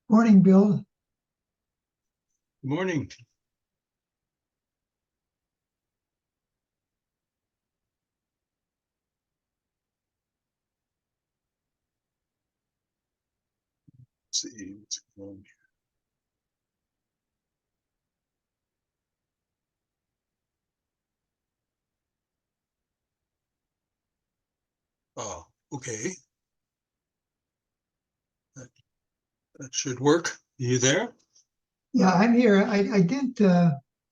Morning, Bill. Good morning. Let's see what's going on here. Oh, okay. That, that should work. You there? Yeah, I'm here. I didn't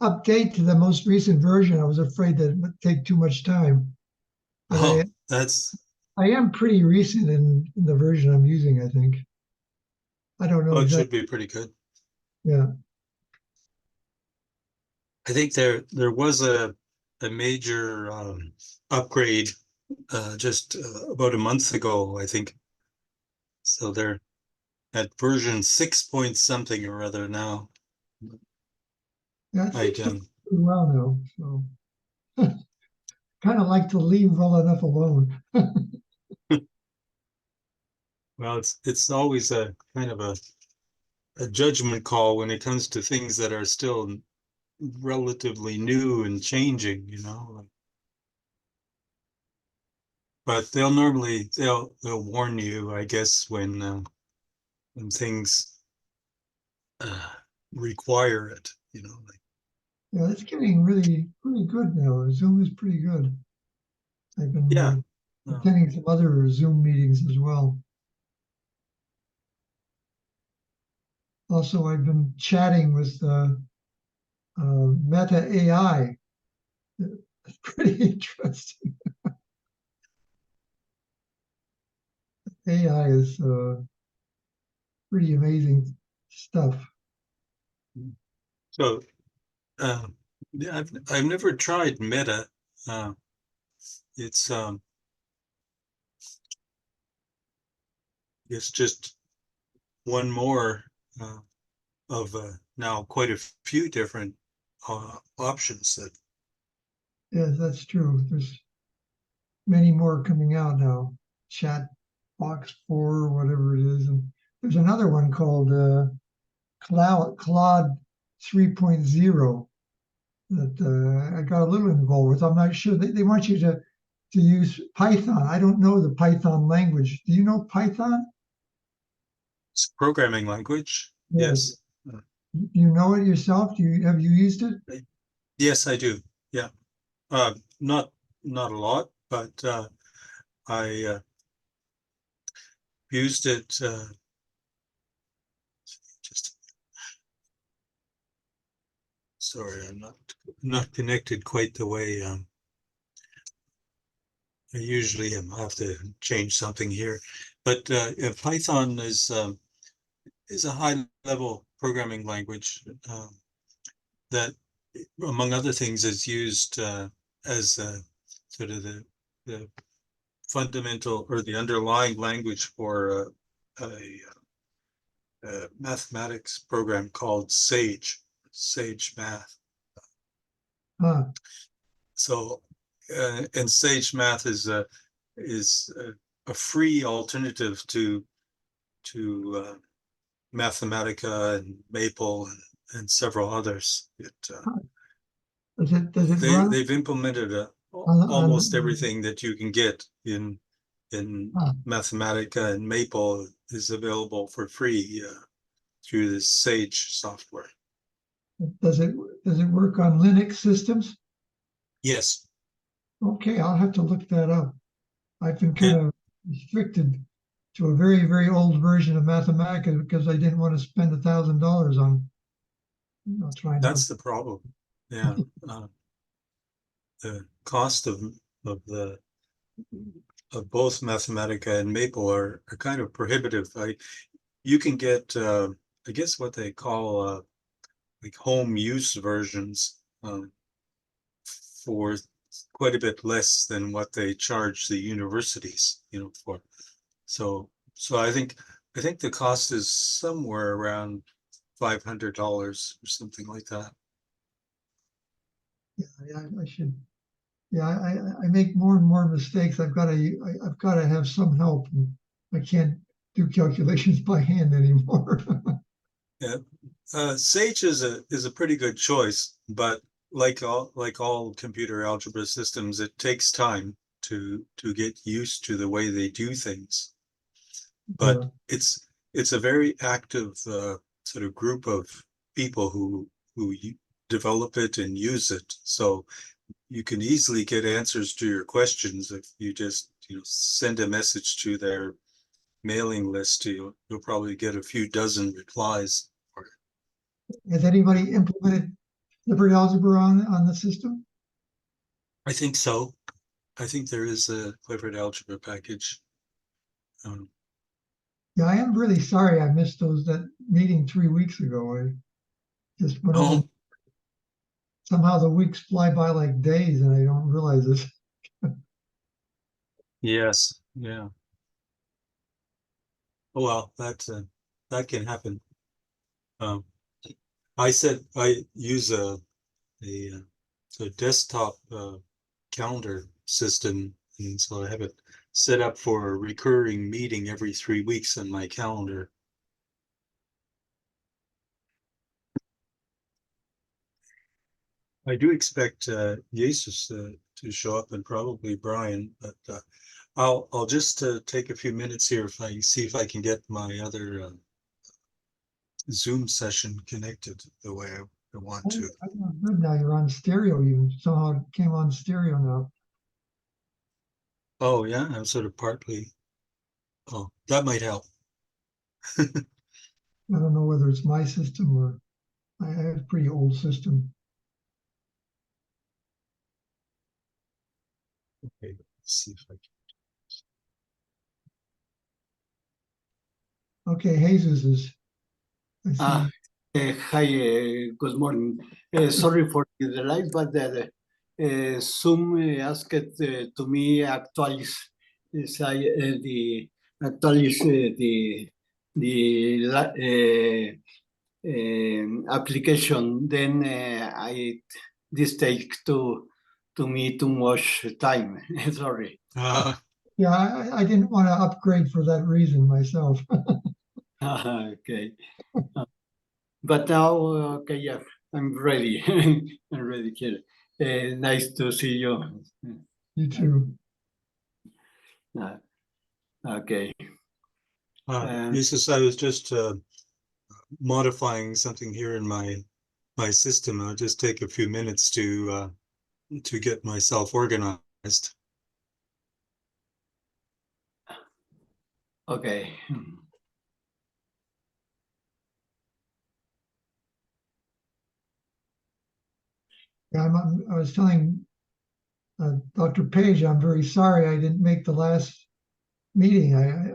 update to the most recent version. I was afraid that it would take too much time. But Oh, that's I am pretty recent in the version I'm using, I think. I don't know oh, it should exactly. be pretty good. Yeah. I think there was a major upgrade just about a month ago, I think. So they're at version 6 point something or other now. Yeah, it I seems to be pretty well now. So kind of like to leave well enough alone. well, it's always a kind of a judgment call when it comes to things that are still relatively new and changing, but they'll warn you, I guess, when things uh, require it, like Yeah, it's getting really pretty good now. Zoom is pretty good. I've been yeah. Uh, attending some other Zoom meetings as well. Also, I've been chatting with Meta AI. It's pretty interesting. AI is pretty amazing stuff. so uh, yeah, I've never tried Meta. Uh, it's it's just one more uh, of now quite a few different options that Yes, that's true. There's many more coming out now. Chat Box 4, whatever it is. And there's another one called Claude 3.0 that I got a little involved with. I'm not sure. They want you to use Python. I don't know the Python language. Do you know Python? it's a programming language. Yes. Yes. Uh, You know it yourself? Have you used it? yes, I do. Yeah. Not a lot, but I used it just sorry, I'm not connected quite the way I usually am. I have to change something here. But yeah, Python is a high level programming language that, among other things, is used as sort of the fundamental or the underlying language for a mathematics program called Sage Math. Huh. So, and Sage Math is a free alternative to Mathematica and Maple and several others. Does it run They've implemented almost on everything that you can get in huh. Mathematica, and Maple is available for free through the Sage software. Does it does it work on Linux systems? Yes, Okay, I'll have to look that up. I've been kind and of restricted to a very, very old version of Mathematica because I didn't want to spend $1,000 on, trying to. that's the problem. Yeah, uh, the cost of the of both Mathematica and Maple are kind of prohibitive. You can get I guess what they call like home use versions for quite a bit less than what they charge the universities, for. So I think the cost is somewhere around $500 or something like that. Yeah, I should. Yeah, I make more and more mistakes. I've got to have some help. And I can't. do calculations by hand anymore. Yeah. Sage is a pretty good choice, but like all computer algebra systems, it takes time to get used to the way they do things. But Yeah. it's a very active sort of group of people who develop it and use it. So you can easily get answers to your questions if you just send a message to their mailing list. You'll probably get a few dozen replies. Has anybody implemented Clifford algebra on the system? I think so. I think there is a Clifford algebra package. Um, Yeah, I am really sorry I missed that meeting 3 weeks ago. I just went over. oh, Somehow the weeks fly by like days, and I don't realize it. yes, yeah. Oh, well, that can happen. Um, I use a desktop calendar system, and so I have it set up for a recurring meeting every 3 weeks on my calendar. I do expect Jesus to show up, and probably Brian, but I'll just take a few minutes here if I see if I can get my other Zoom session connected the way I want Oh, to. good. Now you're on stereo. You somehow came on stereo now. Oh yeah, I'm sort of partly. Oh, that might help. I don't know whether it's my system or I have a pretty old system. Okay, let's see if I can. Okay, Jesus is. I Ah, see. hi, good morning. Sorry for the delay, but Zoom asked to me actualize actualize the application. Then this takes to me too much time. Sorry. Yeah, I didn't want to upgrade for that reason myself. Okay. But now, okay, yeah, I'm ready. I'm ready here. Nice to see you. You too. Okay. Jesus, I was just modifying something here in my system. I'll just take a few minutes to get myself organized. Okay. Yeah, I was telling Dr. Page, I'm very sorry I didn't make the last meeting. I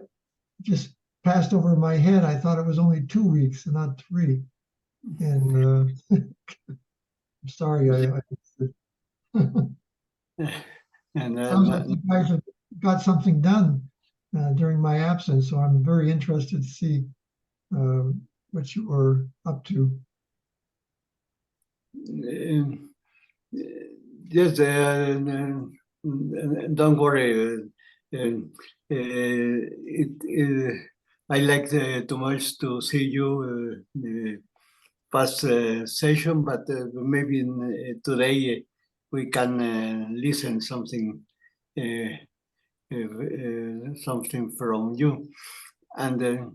just passed over my head. I thought it was only 2 weeks and not 3. And I'm sorry. And Sounds like you guys have got something done during my absence, so I'm very interested to see what you were up to. Yes, don't worry. I like too much to see you past session, but maybe today we can listen something something from you. And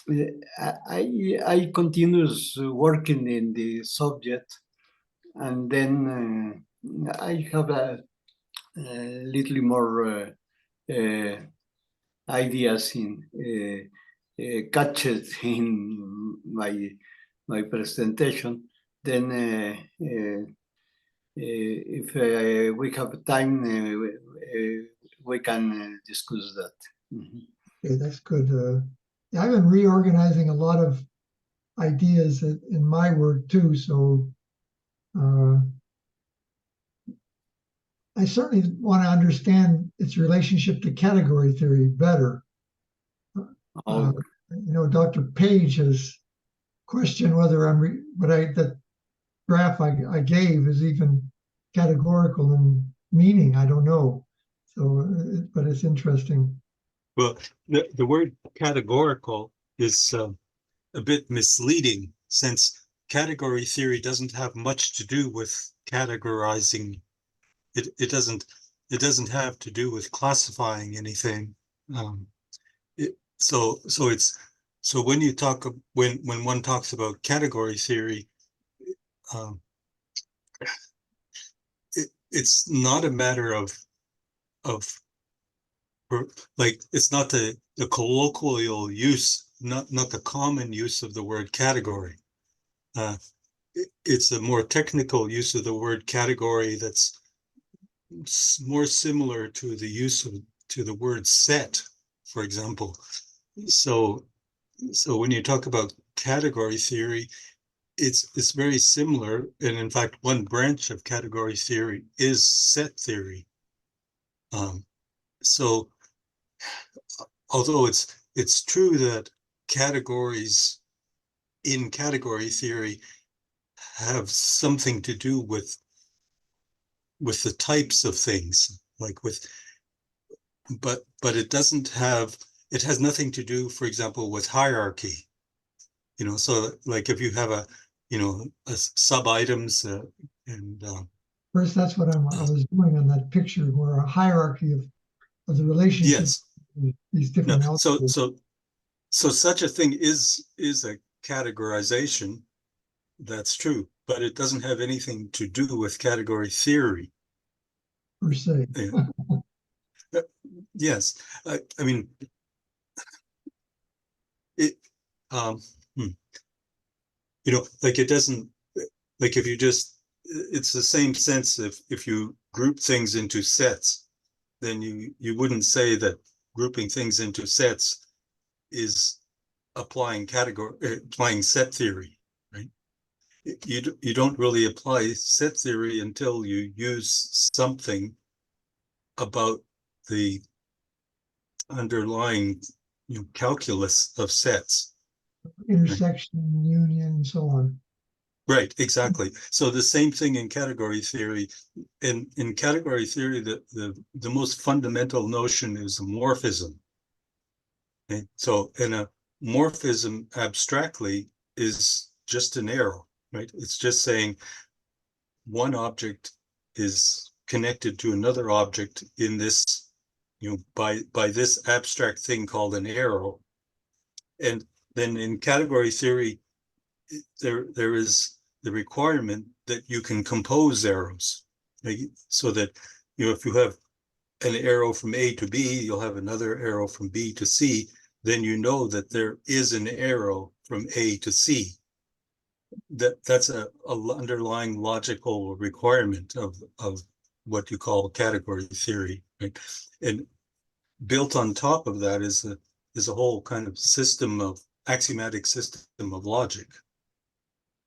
I continues working in the subject, and then I have a little more ideas in catches in my presentation. Then if we have time, we can discuss that. Mhm. Okay, that's good. Yeah, I've been reorganizing a lot of ideas in my work too, so I certainly want to understand its relationship to category theory better. Oh, Dr. Page has questioned whether that graph I gave is even categorical in meaning. I don't know. So, but it's interesting. Well, the word categorical is a bit misleading, since category theory doesn't have much to do with categorizing. It doesn't have to do with classifying anything. So when you talk, when one talks about category theory, um, it's not a matter of like, it's not the colloquial use, not the common use of the word category. It's a more technical use of the word category that's more similar to the use of to the word set, for example. So when you talk about category theory, it's very similar, and in fact, one branch of category theory is set theory. So although it's true that categories in category theory have something to do with the types of things, like but it has nothing to do, for example, with hierarchy. So like if you have a sub items and First, that's what I was doing on that picture, where a hierarchy of the relationship yes, of these no, different so elements. such a thing is a categorization. That's true, but it doesn't have anything to do with category theory. Per se. Yes, I mean it. Um, hmm. Like it doesn't, like if you just, it's the same sense if you group things into sets, then you wouldn't say that grouping things into sets is applying set theory, right? You don't really apply set theory until you use something about the underlying calculus of sets. Intersection, union, and so on. Right, exactly. So the same thing in category theory. In category theory, the most fundamental notion is morphism. Okay? So, and a morphism abstractly is just an arrow, right? It's just saying one object is connected to another object in this, by this abstract thing called an arrow. And then in category theory, there is the requirement that you can compose arrows, like, so that if you have an arrow from A to B, you'll have another arrow from B to C. Then you know that there is an arrow from A to C. That's a underlying logical requirement of what you call category theory, right? And built on top of that is a whole kind of axiomatic system of logic.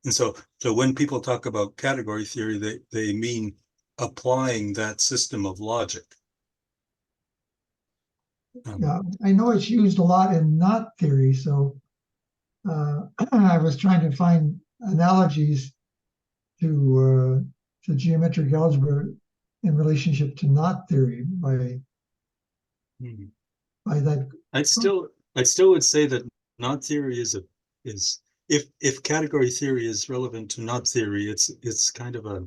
And so when people talk about category theory, they mean applying that system of logic. Yeah, I know it's used a lot in knot theory, so I was trying to find analogies to geometric algebra in relationship to knot theory by that. I'd still would say that knot theory is if category theory is relevant to knot theory, it's kind of a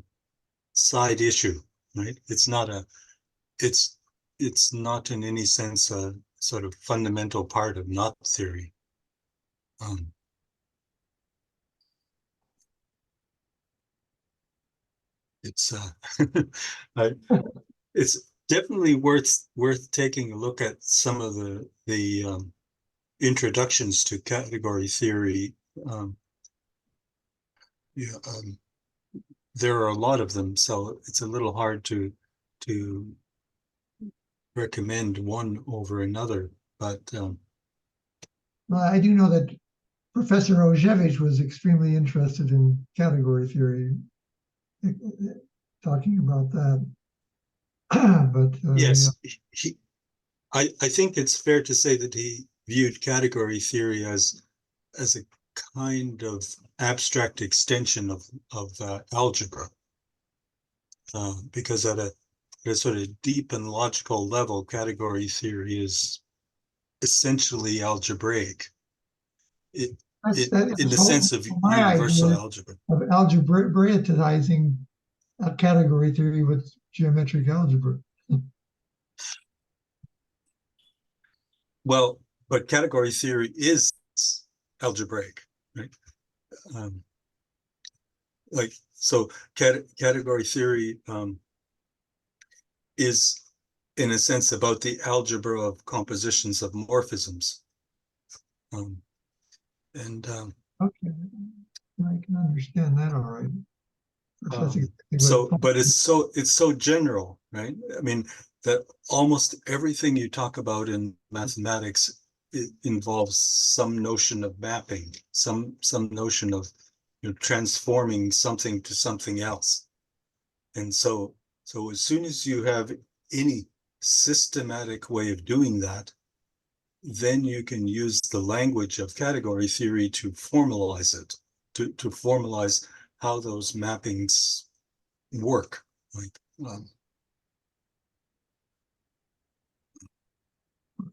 side issue, right? It's not in any sense a sort of fundamental part of knot theory. It's it's definitely worth taking a look at some of the introductions to category theory. Yeah, there are a lot of them, so it's a little hard to recommend one over another. But I do know that Professor Ojevich was extremely interested in category theory, talking about that. But yes, yeah. I think it's fair to say that he viewed category theory as a kind of abstract extension of algebra, because at a sort of deep and logical level, category theory is essentially algebraic. That In is the sense of my universal idea algebra. of algebraicizing category theory with geometric algebra. Well, but category theory is algebraic, right? Like, so category theory is, in a sense, about the algebra of compositions of morphisms. Okay, I can understand that all right. That's exactly so, but it's so general, right? I mean, that almost everything you talk about in mathematics, it involves some notion of mapping, some notion of, you know, transforming something to something else. And so as soon as you have any systematic way of doing that, then you can use the language of category theory to formalize it, to formalize how those mappings work. Like,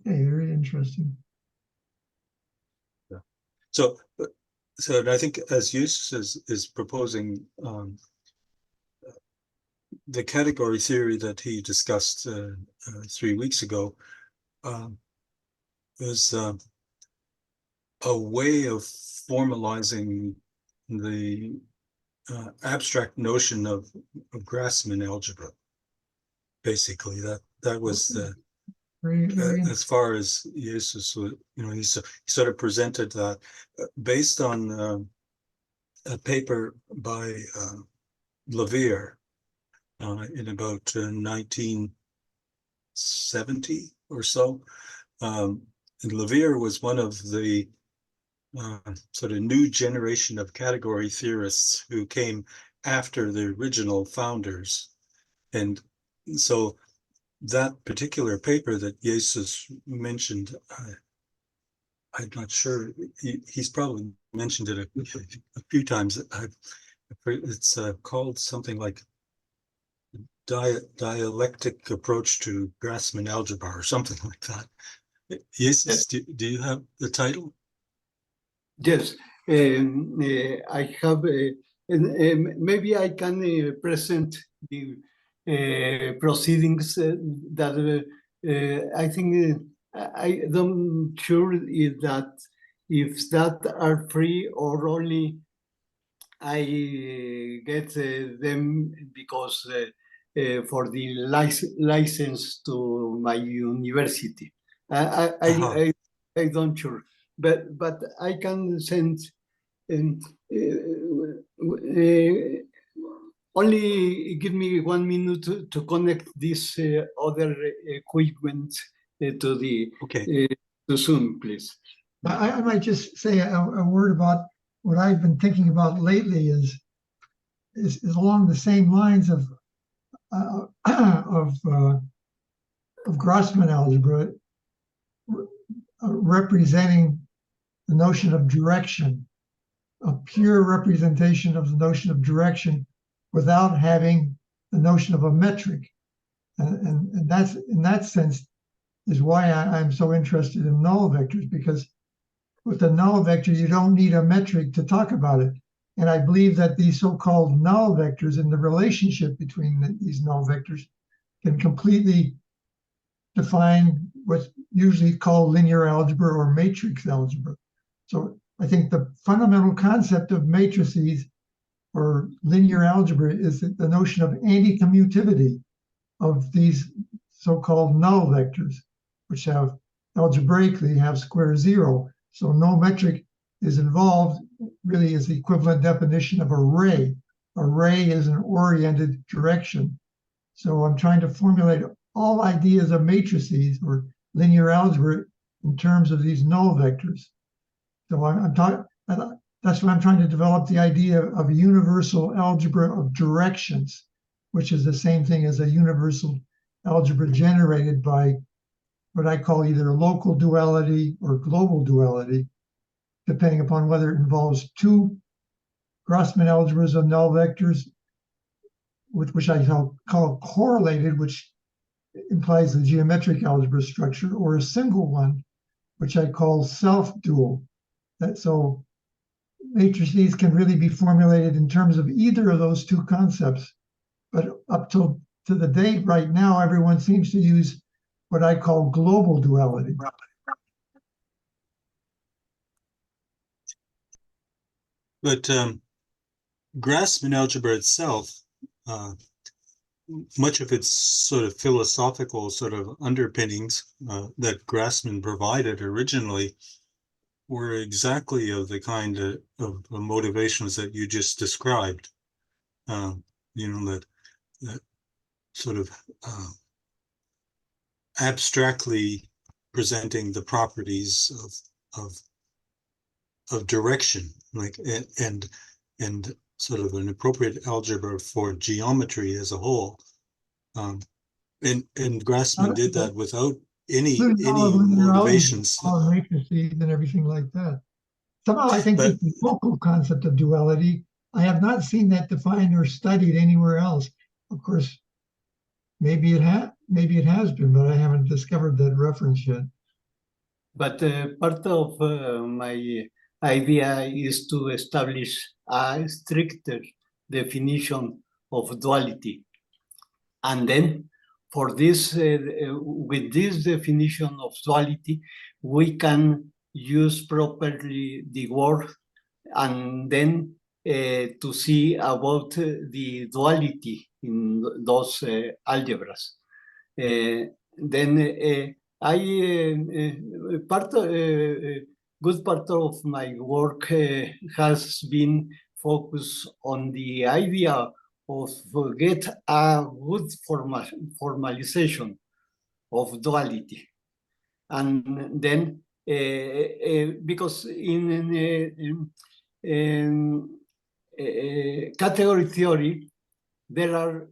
okay, very interesting. yeah. So I think, as Jesus is proposing, the category theory that he discussed 3 weeks ago is a way of formalizing the abstract notion of Grassmann algebra. Basically, that was the Very as far as Jesus, you know, he sort of presented that based on a paper by Levier in about 1970 or so. And Levier was one of the sort of new generation of category theorists who came after the original founders. And so that particular paper that Jesus mentioned, I'm not sure, he's probably mentioned it a few times. It's called something like dialectic approach to Grassmann algebra or something like that. Jesus, do you have the title? Yes, I have, maybe I can present the proceedings that I think I don't sure if that are free or only I get them because for the license to my university. I don't sure, but I can send only give me 1 minute to connect this other equipment to the Okay. to Zoom, please. I might just say a word about what I've been thinking about lately is along the same lines of Grassmann algebra, representing the notion of direction, a pure representation of the notion of direction without having the notion of a metric. And that's, in that sense, is why I'm so interested in null vectors, because with the null vector, you don't need a metric to talk about it. And I believe that these so-called null vectors and the relationship between these null vectors can completely define what's usually called linear algebra or matrix algebra. So I think the fundamental concept of matrices or linear algebra is the notion of anti-commutativity of these so-called null vectors, which have algebraically have square zero. So no metric is involved, really is the equivalent definition of a ray. A ray is an oriented direction. So I'm trying to formulate all ideas of matrices or linear algebra in terms of these null vectors. So I'm talking, that's why I'm trying to develop the idea of a universal algebra of directions, which is the same thing as a universal algebra generated by what I call either local duality or global duality, depending upon whether it involves two Grassmann algebras of null vectors, which I call correlated, which implies the geometric algebra structure, or a single one, which I call self-dual. So matrices can really be formulated in terms of either of those two concepts. But up to the date right now, everyone seems to use what I call global duality. But Grassmann algebra itself, much of its sort of philosophical sort of underpinnings that Grassmann provided originally were exactly of the kind of motivations that you just described. That sort of abstractly presenting the properties of direction, like and sort of an appropriate algebra for geometry as a whole. And Grassmann did that without any motivations. Matrices and everything like that. Somehow I think the local concept of duality, I have not seen that defined or studied anywhere else. Of course, maybe it has been, but I haven't discovered that reference yet. But part of my idea is to establish a stricter definition of duality. And then for this, with this definition of duality, we can use properly the word and then to see about the duality in those algebras. Then good part of my work has been focused on the idea of get a good formalization of duality. And then because in category theory, there are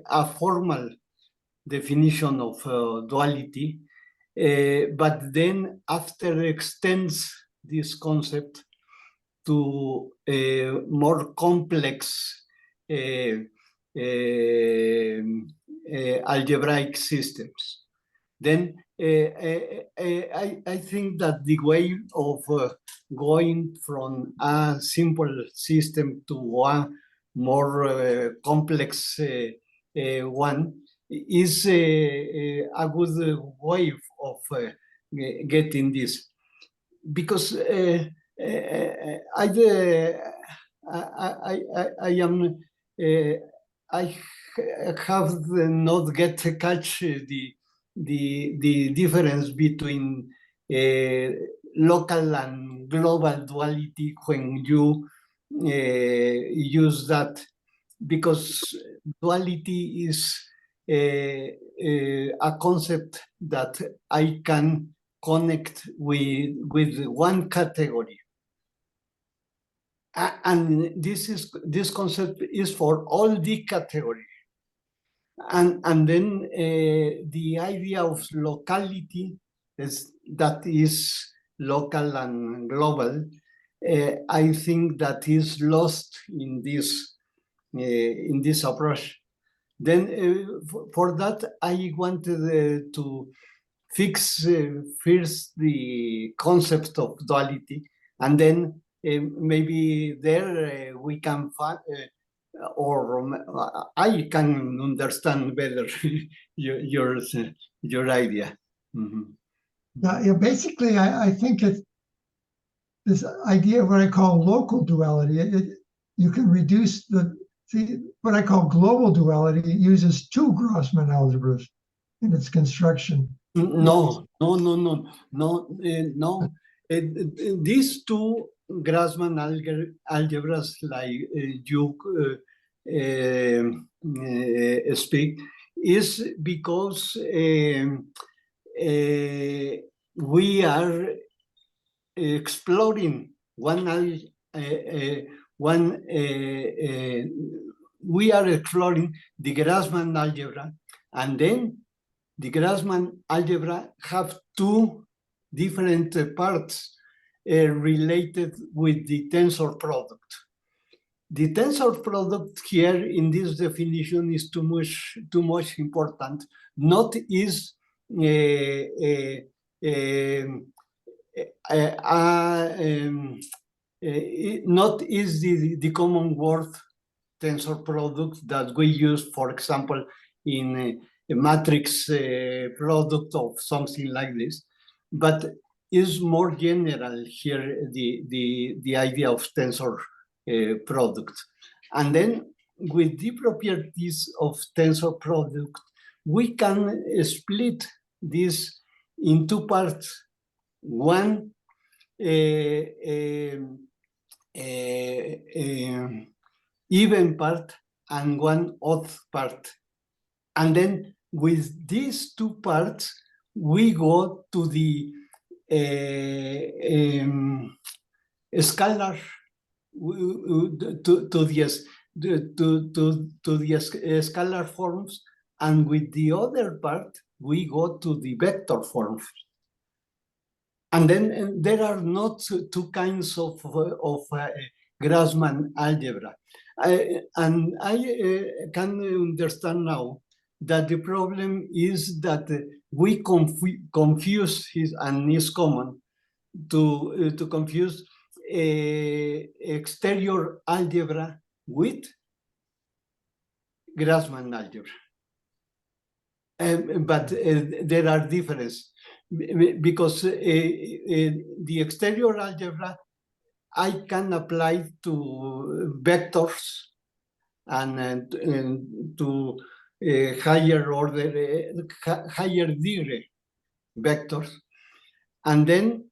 a formal definition of duality, but then after extends this concept to more complex algebraic systems. Then I think that the way of going from a simple system to a more complex one is a good way of getting this, because I have not catch the difference between local and global duality when you use that, because duality is a concept that I can connect with one category. And this concept is for all the category. And then the idea of locality is local and global. I think that is lost in this approach. Then for that, I wanted to fix first the concept of duality, and then maybe there we can find, or I can understand better your idea. Mm-hmm. Yeah, basically, I think it's this idea of what I call local duality. You can reduce what I call global duality. It uses two Grassmann algebras in its construction. No. These two Grassmann algebras, like you speak, is because we are exploring we are exploring the Grassmann algebra, and then the Grassmann algebra have two different parts related with the tensor product. The tensor product here in this definition is too much important. Not is not is the common word tensor product that we use, for example, in a matrix product of something like this, but is more general here the idea of tensor product. And then with the properties of tensor product, we can split this in two parts. One even part and one odd part. And then with these two parts, we go to the scalar, to the scalar forms, and with the other part, we go to the vector forms. And then there are not two kinds of Grassmann algebra. And I can understand now that the problem is that we confuse and it's common to confuse exterior algebra with Grassmann algebra. But there are differences because the exterior algebra I can apply to vectors and to higher order, higher degree vectors, and then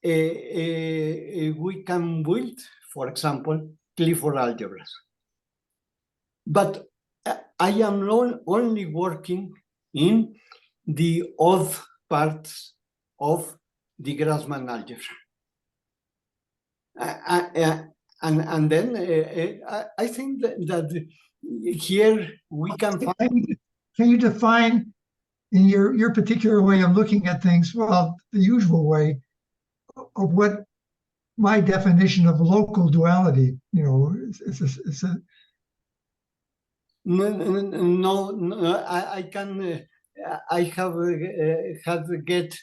we can build, for example, Clifford algebras. But I am only working in the odd parts of the Grassmann algebra. And then I think that here we can find. Can you define in your particular way of looking at things, well, the usual way of what my definition of local duality, you know, it's a No, I can. I have had to get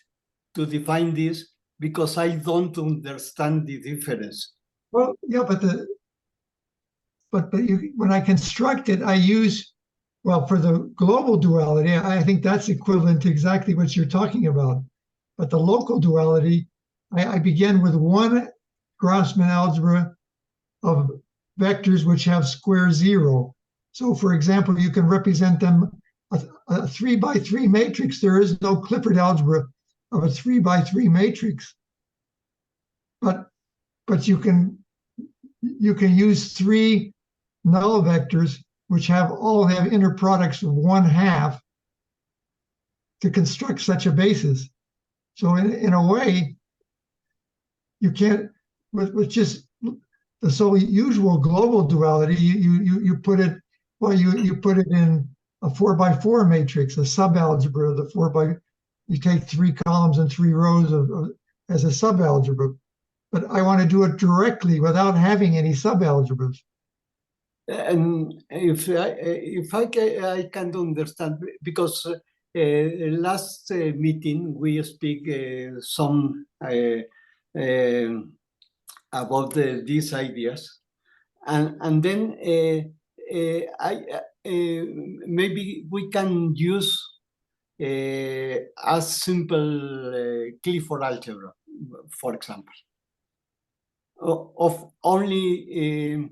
to define this because I don't understand the difference. well, yeah, but when I construct it, I use, well, for the global duality, I think that's equivalent to exactly what you're talking about. But the local duality, I begin with one Grassmann algebra of vectors which have square zero. So, for example, you can represent them a 3x3 matrix. There is no Clifford algebra of a 3x3 matrix, but you can use three null vectors which all have inner products of 1/2 to construct such a basis. So in a way, you can't with just the so usual global duality. You put it you put it in a 4x4 matrix, a subalgebra. You take 3 columns and 3 rows as a subalgebra. But I want to do it directly without having any subalgebras. And if I can't understand, because last meeting we speak some about these ideas, and then maybe we can use a simple Clifford algebra, for example, of only.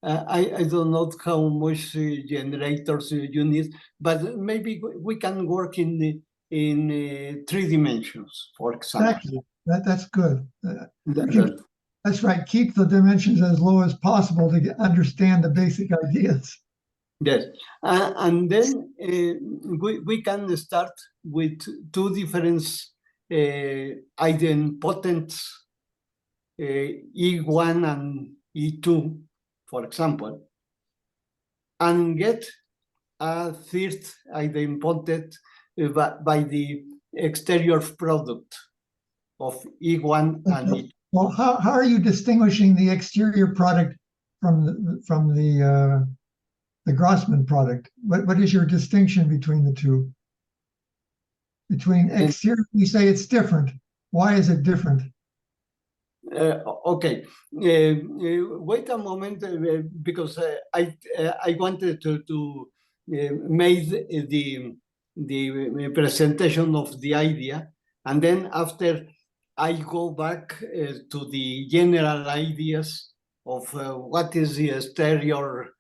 I don't know how much generators you need, but maybe we can work in 3 dimensions, for example. Exactly. That's good. That's right. Keep the dimensions as low as possible to understand the basic ideas. Yes, and then we can start with 2 different idempotents, E1 and E2, for example, and get a third idempotent by the exterior product of E1 and E2. Well, how are you distinguishing the exterior product from the Grassmann product? What is your distinction between the two? between exterior, you say it's different. Why is it different? Okay, wait a moment, because I wanted to make the presentation of the idea, and then after I go back to the general ideas of what is the exterior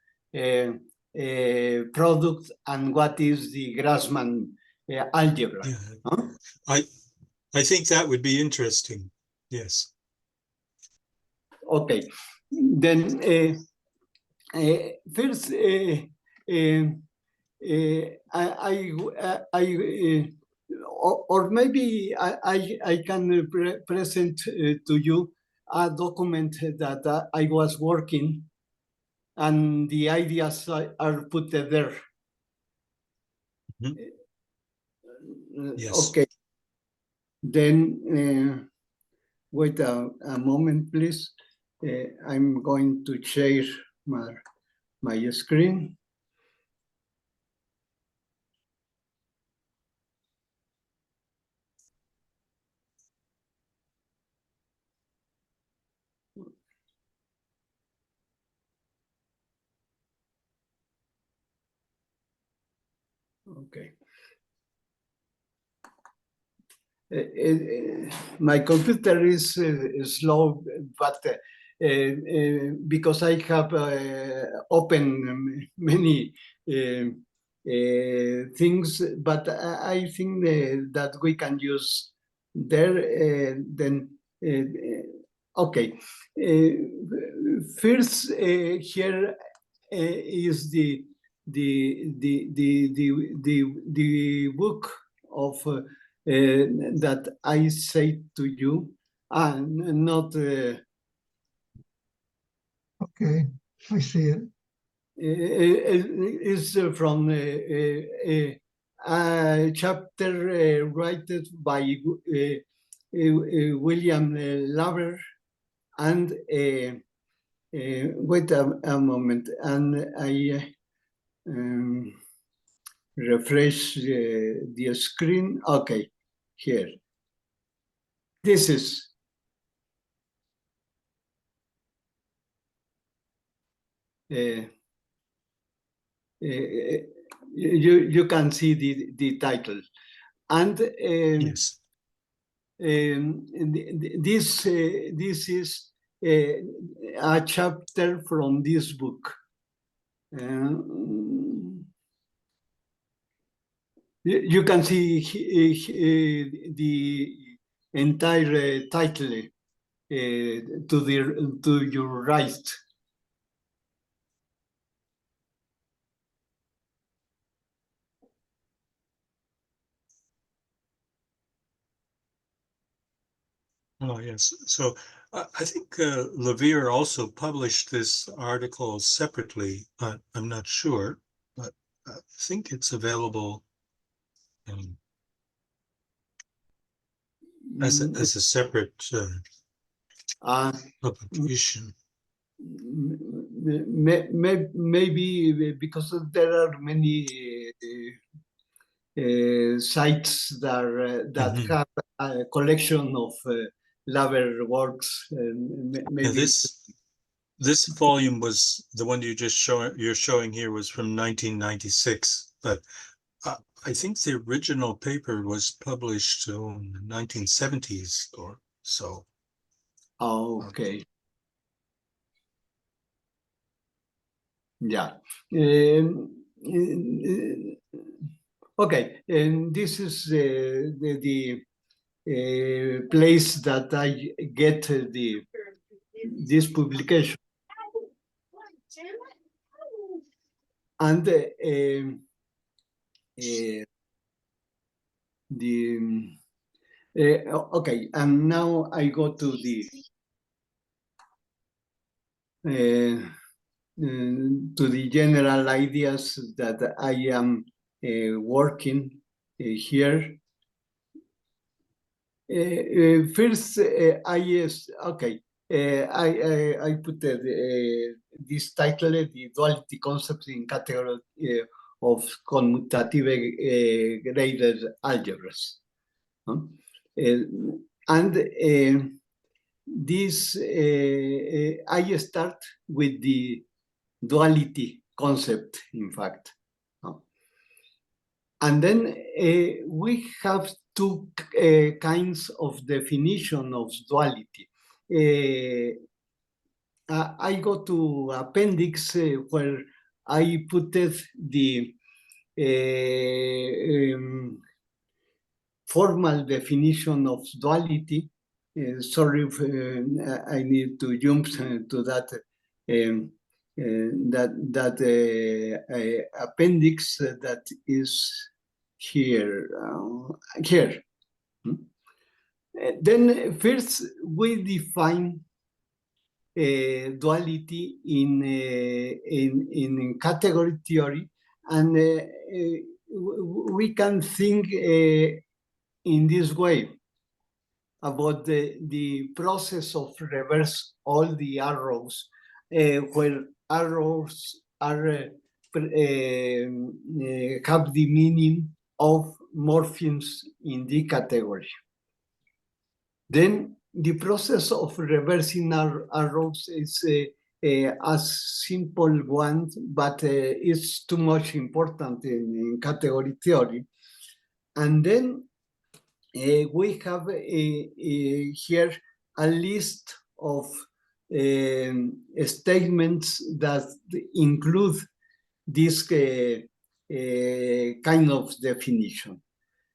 product and what is the Grassmann algebra. Yeah. Huh? I think that would be interesting. Yes. Okay, then first, or maybe I can present to you a document that I was working, and the ideas are put there. Mhm. Yes. Okay, then wait a moment, please. I'm going to share my screen. Okay. My computer is slow, but because I have opened many things, but I think that we can use there. Then, okay. First, here is the book of that I say to you, and not Okay, I see it. is from a chapter written by William Laver, and wait a moment, and I refresh the screen. Okay, here. This is you can see the title, and Yes. this is a chapter from this book. You can see the entire title to your right. Oh, yes. So I think Levere also published this article separately. I'm not sure, but I think it's available as a separate publication. Maybe because there are many sites that have a collection of Laver works. Maybe this volume was the one you're showing here was from 1996, but I think the original paper was published in the 1970s or so. Okay. Yeah. Okay, and this is the place that I get this publication, and okay, and now I go to the general ideas that I am working here. First, I put this title, the duality concept in category of commutative graded algebras. And this, I start with the duality concept, in fact. And then we have two kinds of definition of duality. I go to appendix where I put the formal definition of duality. Sorry if I need to jump to that appendix that is here. Here. Then first we define duality in category theory, and we can think in this way about the process of reverse all the arrows, where arrows are have the meaning of morphemes in the category. Then the process of reversing arrows is a simple one, but it's too much important in category theory. And then we have here a list of statements that include this kind of definition.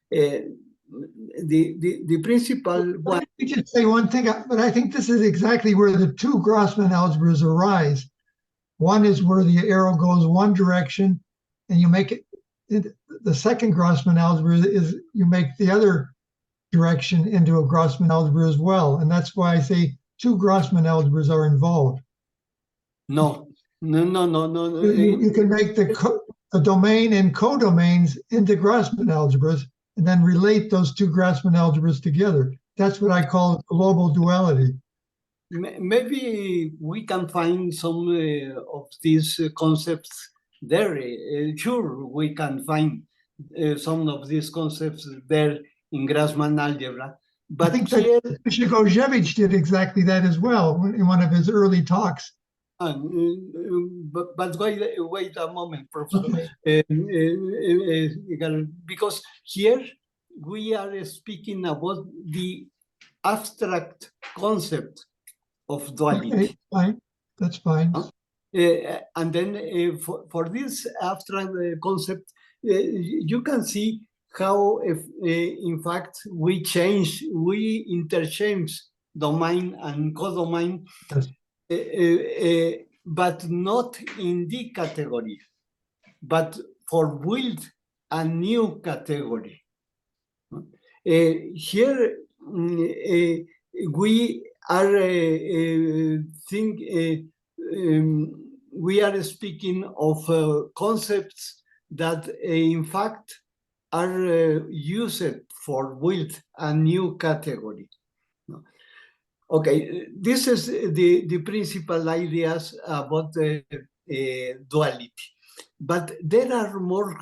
The principal one. Let me just say one thing, but I think this is exactly where the two Grossman algebras arise. One is where the arrow goes one direction, and you make it. The second Grossman algebra is you make the other direction into a Grossman algebra as well, and that's why I say two Grossman algebras are involved. No. You can make the domain and codomains into Grossman algebras, and then relate those two Grossman algebras together. That's what I call global duality. Maybe we can find some of these concepts there. Sure, we can find some of these concepts there in Grassmann algebra. But I think here, Zhigojevich did exactly that as well in one of his early talks. But wait a moment, Professor. Okay. Because here we are speaking about the abstract concept of duality. Okay, fine. That's fine. And then for this abstract concept, you can see how, in fact, we interchange domain and codomain. Yes. But not in the category, but for build a new category. Here we are we are speaking of concepts that in fact are used for build a new category. Okay, this is the principal ideas about the duality, but there are more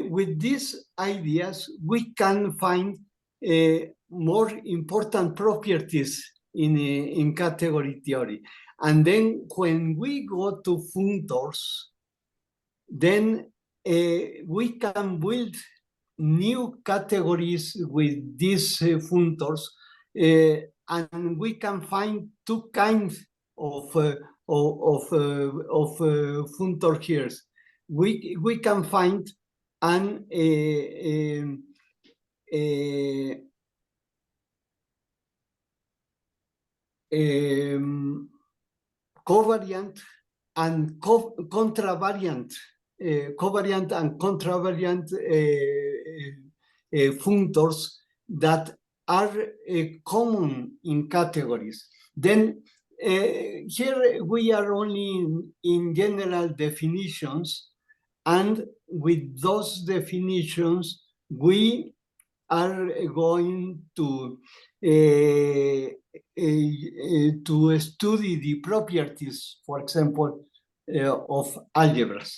with these ideas, we can find more important properties in category theory. And then when we go to functors, then we can build new categories with these functors, and we can find two kinds of functor here. We can find an covariant and contravariant. Covariant and contravariant functors that are common in categories. Then here we are only in general definitions, and with those definitions we are going to study the properties, for example, of algebras.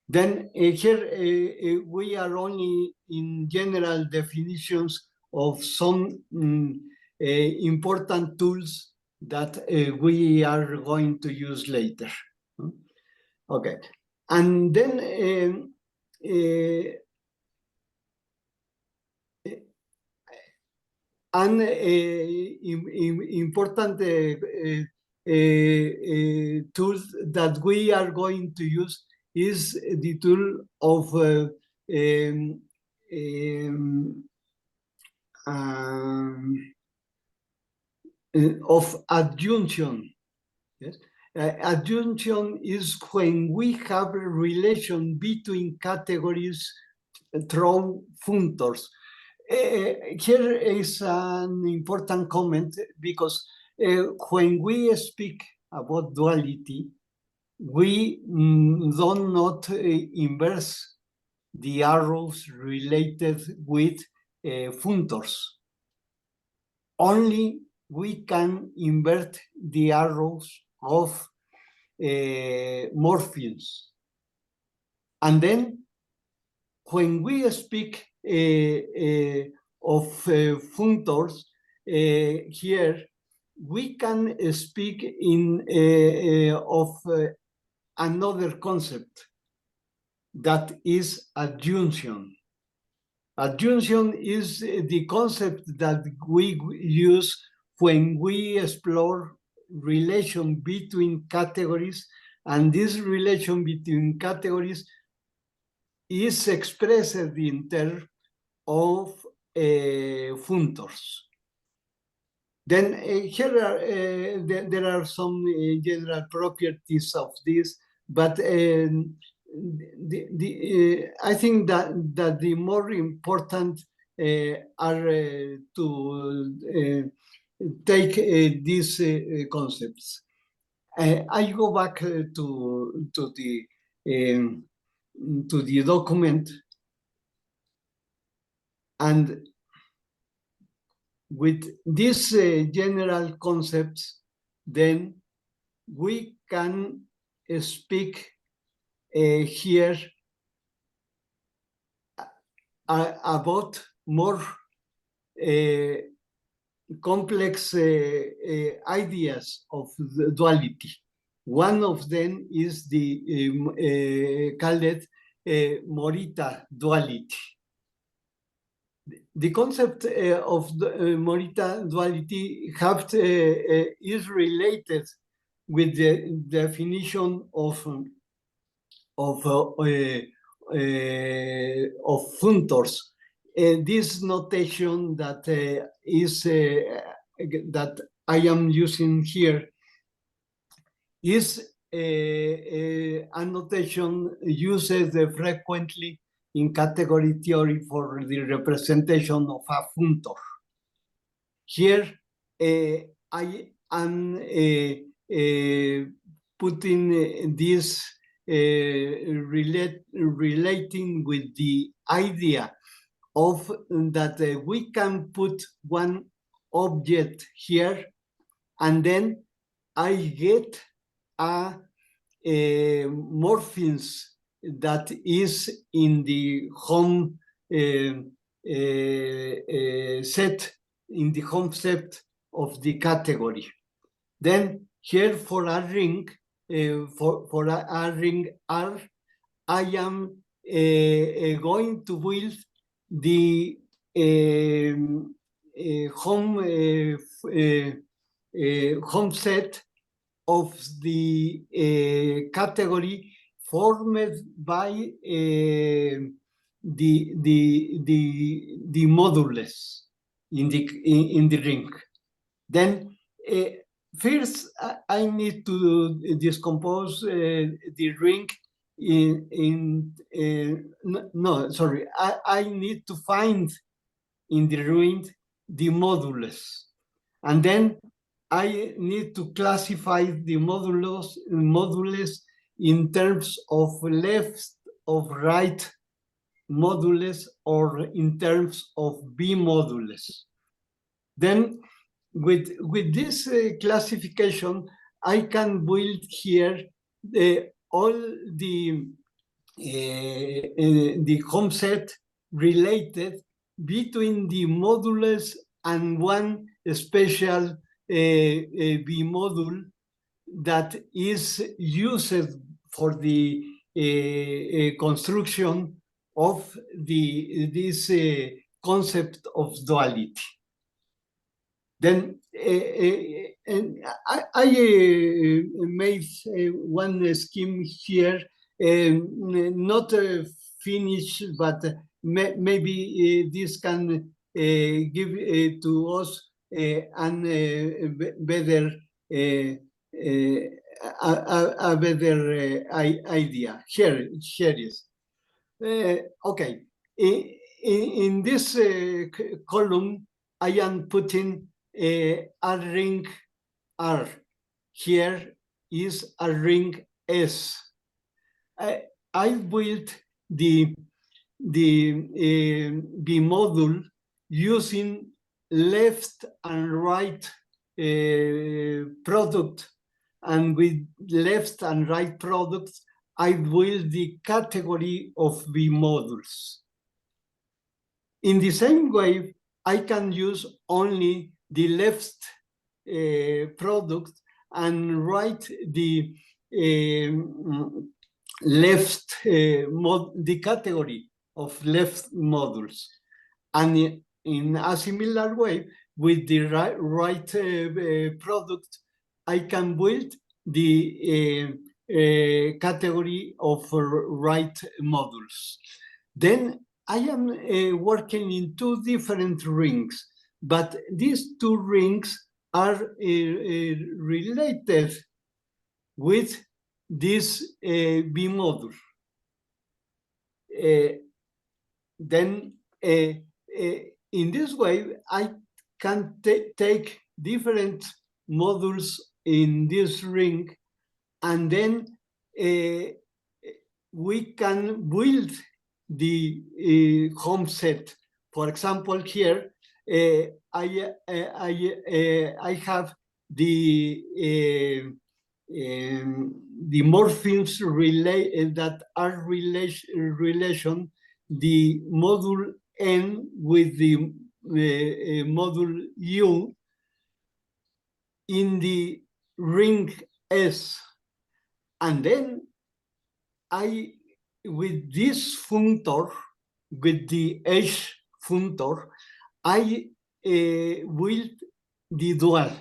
Then here we are only in general definitions of some important tools that we are going to use later. Okay, and then an important tool that we are going to use is the tool of adjunction. Yes? Adjunction is when we have a relation between categories through functors. Here is an important comment, because when we speak about duality, we do not inverse the arrows related with functors. Only we can invert the arrows of morphemes. And then when we speak of functors here, we can speak of another concept, that is adjunction. Adjunction is the concept that we use when we explore relation between categories, and this relation between categories is expressed in terms of functors. Then here there are some general properties of this, but I think that the more important are to take these concepts. I go back to the document, and with these general concepts, then we can speak here about more complex ideas of the duality. One of them is the called Morita duality. The concept of the Morita duality is related with the definition of functors. This notation that that I am using here is a notation used frequently in category theory for the representation of a functor. Here, I am putting this relating with the idea of that we can put one object here, and then I get a morphemes that is in the home set, in the home set of the category. Then here for a ring, for a ring R, I am going to build the home set of the category formed by the modules in the ring. Then first I need to decompose the ring I need to find in the ring the modules, and then I need to classify the modules in terms of left, of right, modules or in terms of B modules. Then with this classification, I can build here all the home set related between the modules and one special B module that is used for the construction of this concept of duality. Then and I made one scheme here, not finished, but maybe this can give to us an better a better idea. Here is. Okay, in this column, I am putting a ring R. Here is a ring S. I built the B module using left and right product, and with left and right products, I build the category of B modules. In the same way, I can use only the left product and write the left the category of left modules. And in a similar way, with the right product, I can build the category of right modules. Then I am working in two different rings, but these two rings are related with this B module. Then in this way, I can take different modules in this ring, and then we can build the home set. For example, here I have the morphemes that are relation the module N with the module U in the ring S, and then with this functor, with the H functor, I will the dual.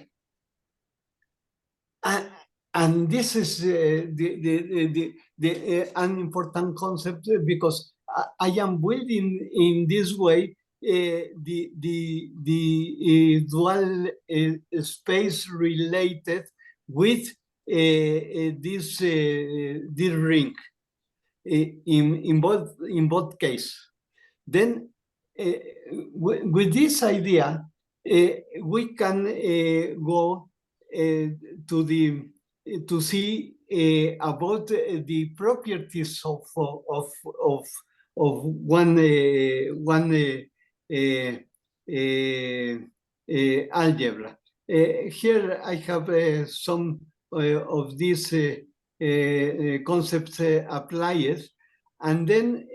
And this is an important concept, because I am building in this way the dual space related with this ring in both cases. Then with this idea, we can go to see about the properties of one algebra. Here I have some of these concepts applied, and then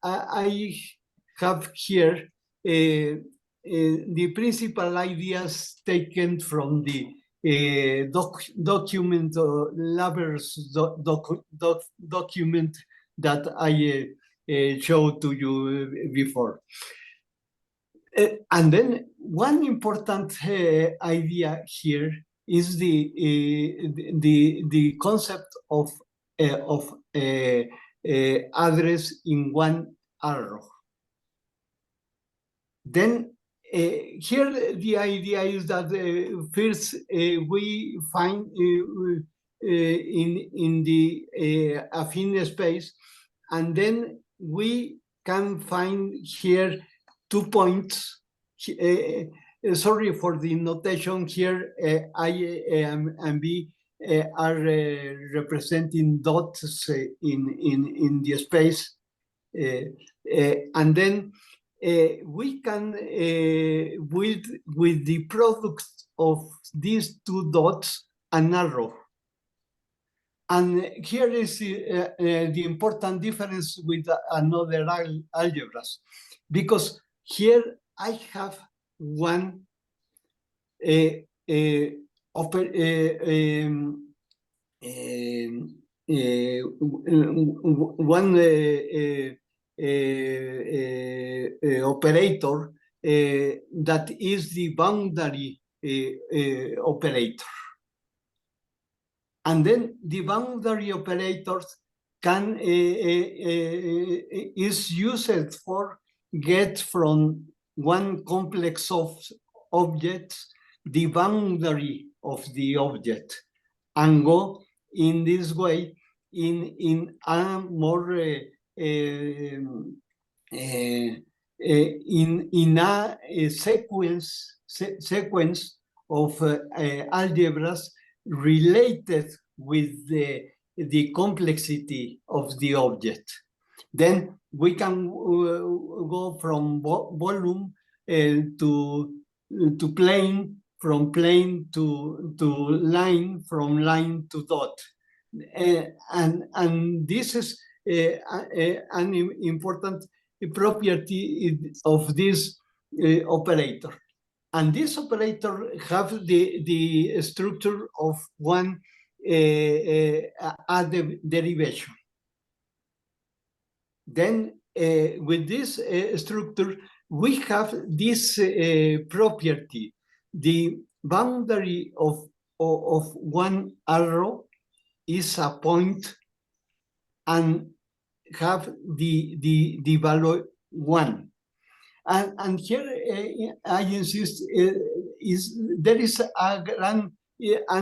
I have here the principal ideas taken from the document, Laver's document that I showed to you before. And then one important idea here is the concept of address in one arrow. Then here the idea is that first we find in the affine space, and then we can find here 2 points. Sorry for the notation here. I and B are representing dots in the space. And then we can with the product of these two dots an arrow. And here is the important difference with another algebras, because here I have one operator that is the boundary operator. And then the boundary operators can is used for get from one complex of objects the boundary of the object, and go in this way in a more in a sequence of algebras related with the complexity of the object. Then we can go from volume to plane, from plane to line, from line to dot. And this is an important property of this operator. And this operator have the structure of one derivation. Then with this structure, we have this property. The boundary of one arrow is a point and have the value 1. And here I insist there is an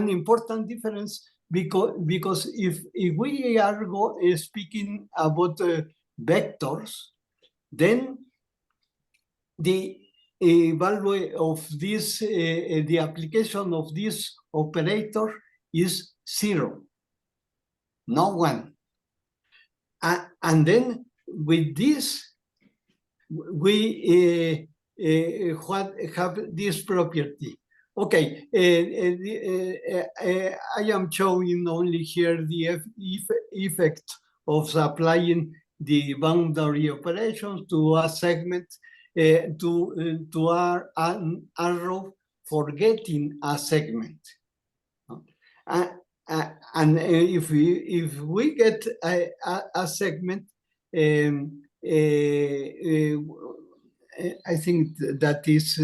important difference, because if we are speaking about vectors, then the value of this the application of this operator is 0, no 1. And then with this we have this property. Okay, I am showing only here the effect of applying the boundary operations to a segment, to an arrow for getting a segment. And if we get a segment, I think that is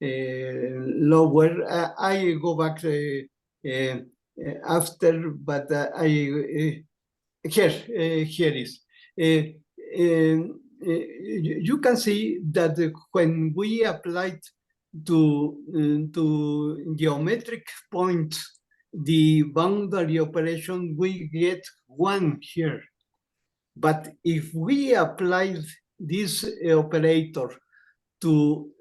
lower. I go back after, but here is. You can see that when we applied to geometric points the boundary operation, we get 1 here. But if we apply this operator to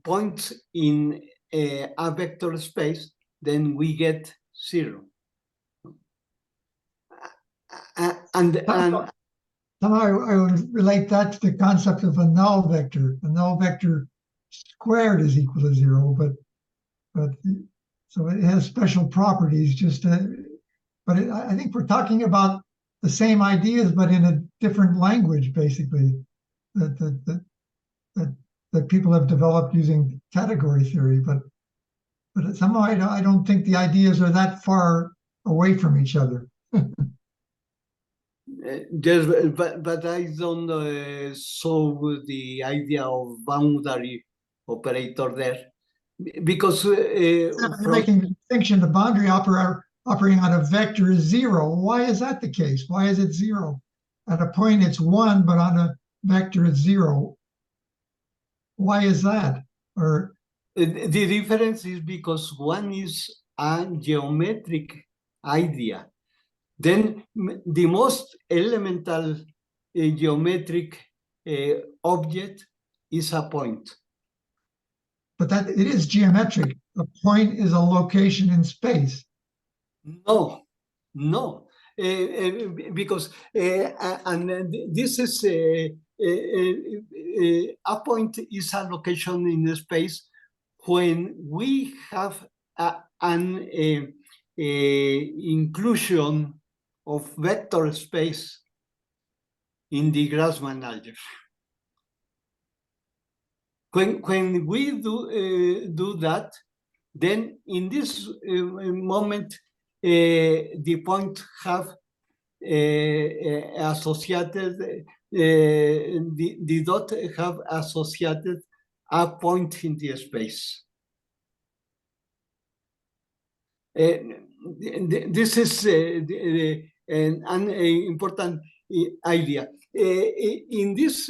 points in a vector space, then we get 0. Somehow I would relate that to the concept of a null vector. A null vector squared is equal to 0, but so it has special properties. I think we're talking about the same ideas, but in a different language, basically, that people have developed using category theory. But somehow I don't think the ideas are that far away from each other. Yes, but I don't saw the idea of boundary operator there, because You're making a distinction. The boundary operating on a vector is 0. Why is that the case? Why is it 0? At a point it's 1, but on a vector it's 0. Why is that? Or the difference is because one is a geometric idea. Then the most elemental geometric object is a point. But that it is geometric. A point is a location in space. No. because this is a point is a location in the space when we have an inclusion of vector space in the Grassmann algebra. When we do that, then in this moment, the point have associated, the dot have associated a point in the space. This is an important idea. In this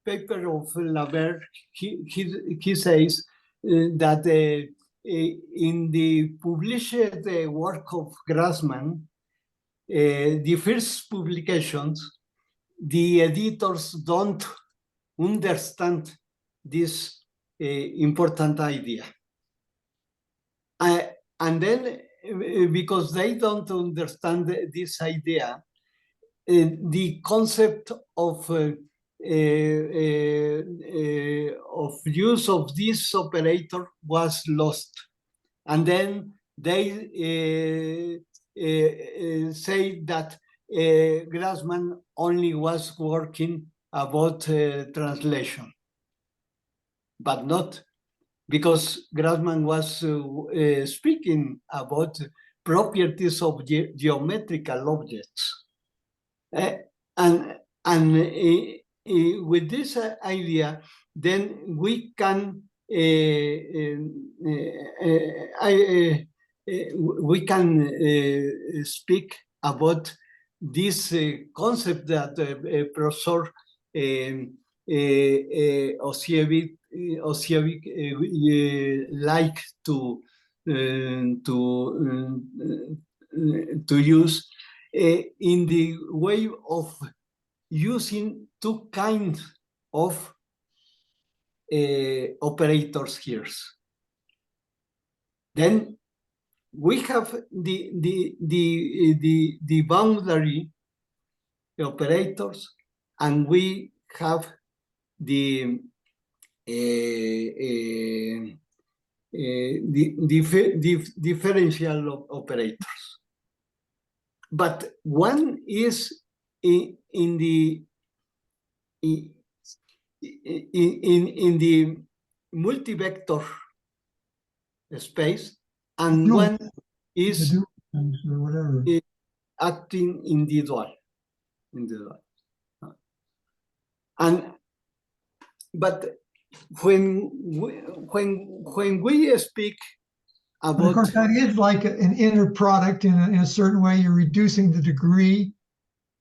paper of Laver, he says that in the published work of Grassmann, the first publications, the editors don't understand this important idea. And then, because they don't understand this idea, the concept of use of this operator was lost. And then they say that Grassmann only was working about translation, but not, because Grassmann was speaking about properties of geometrical objects. And with this idea, then we can speak about this concept that Professor Osiewicz like to use in the way of using two kinds of operators here. Then we have the boundary operators, and we have the differential operators. But one is in the multi-vector space, and one is or whatever. acting in the dual. But when we speak about, But of course, that is like an inner product in a certain way. You're reducing the degree,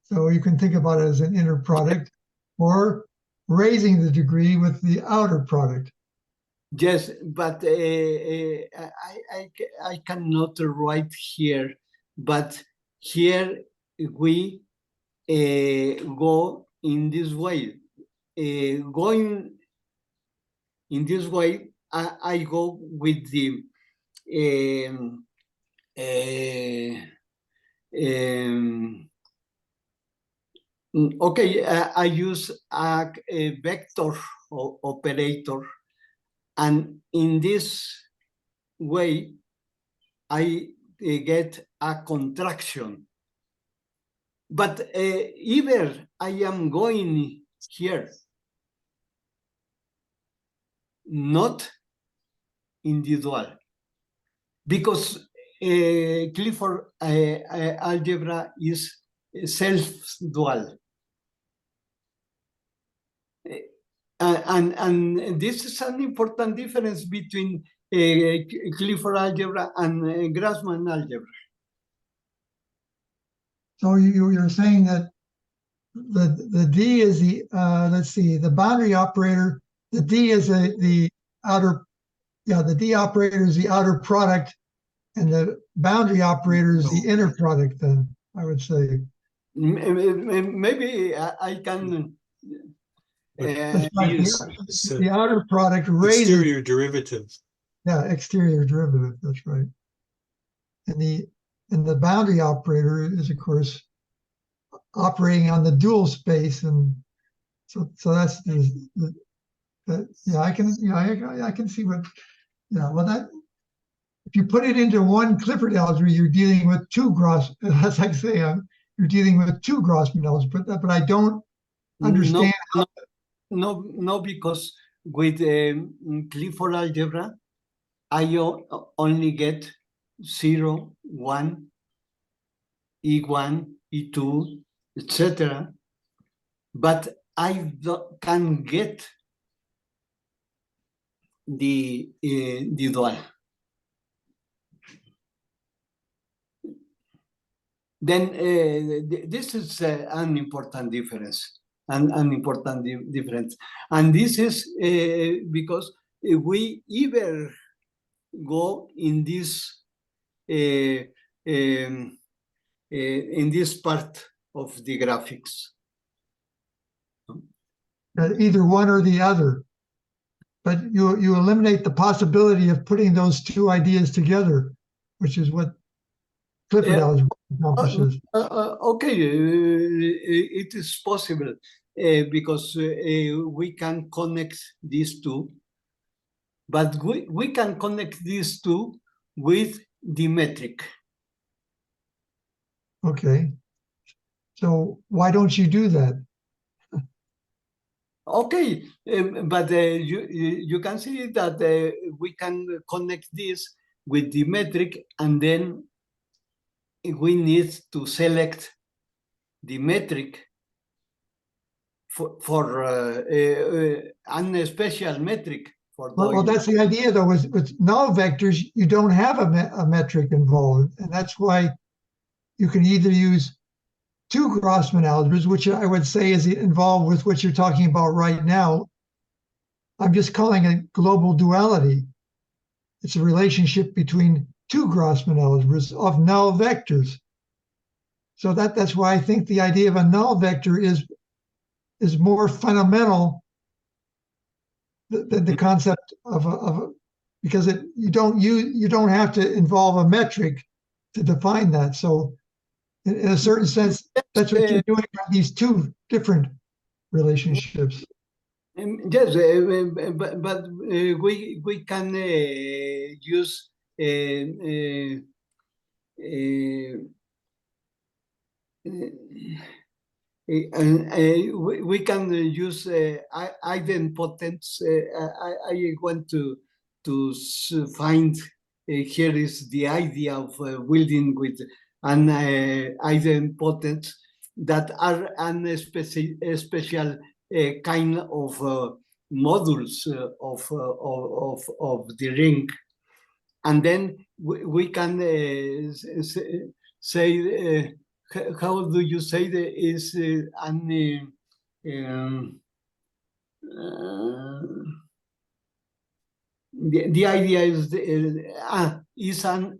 so you can think about it as an inner product, or raising the degree with the outer product. yes, but I cannot write here, but here we go in this way. Going in this way, I go with the okay, I use a vector operator, and in this way, I get a contraction. But either I am going here, not individual, because Clifford algebra is self-dual. And this is an important difference between Clifford algebra and Grassmann algebra. So you're saying that the D is the let's see, the boundary operator. The D is the outer, the D operator is the outer product, and the boundary operator is the inner product. Then I would say maybe I can. That's right. The outer product raises exterior derivative. Yeah, exterior derivative. That's right. And And the boundary operator is, of course, operating on the dual space. And so that's yeah, I can, I can see what, well, that, if you put it into one Clifford algebra, you're dealing with two Gross, that's like saying you're dealing with two Grossman algebra, but I don't understand. No, because with Clifford algebra, I only get 0, 1, E1, E2, etc. But I can get the dual. Then this is an important difference, an important difference. And this is because we either go in this in this part of the graphics. Either one or the other. But you eliminate the possibility of putting those two ideas together, which is what Clifford algebra accomplishes. Okay, it is possible because we can connect these two, but we can connect these two with the metric. Okay. So why don't you do that? Okay, but you can see that we can connect this with the metric, and then we need to select the metric for a special metric for Well, that's the idea, though. With null vectors, you don't have a metric involved, and that's why you can either use two Grossman algebras, which I would say is involved with what you're talking about right now. I'm just calling it global duality. It's a relationship between two Grossman algebras of null vectors. So that's why I think the idea of a null vector is more fundamental than the concept of because you don't have to involve a metric to define that. So in a certain sense, that's what you're doing by these two different relationships. Yes, but we can use we can use idempotents. I want to find here is the idea of building with an idempotent that are a special kind of modules of the ring, and then we can say. How do you say that is the idea is an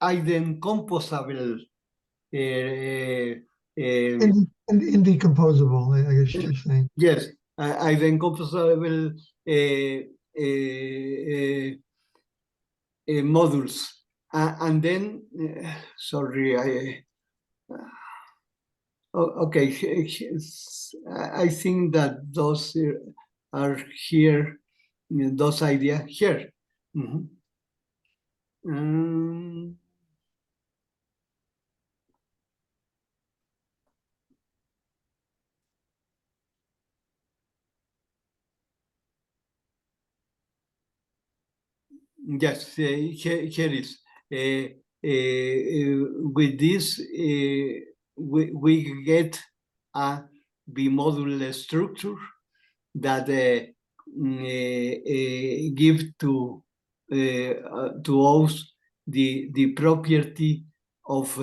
idecomposable Indecomposable, I guess you're saying. yes, idecomposable modules. And then, sorry, okay, I think that those are here, those ideas here. Yes, here is. With this, we get a bimodule structure that give to us the property of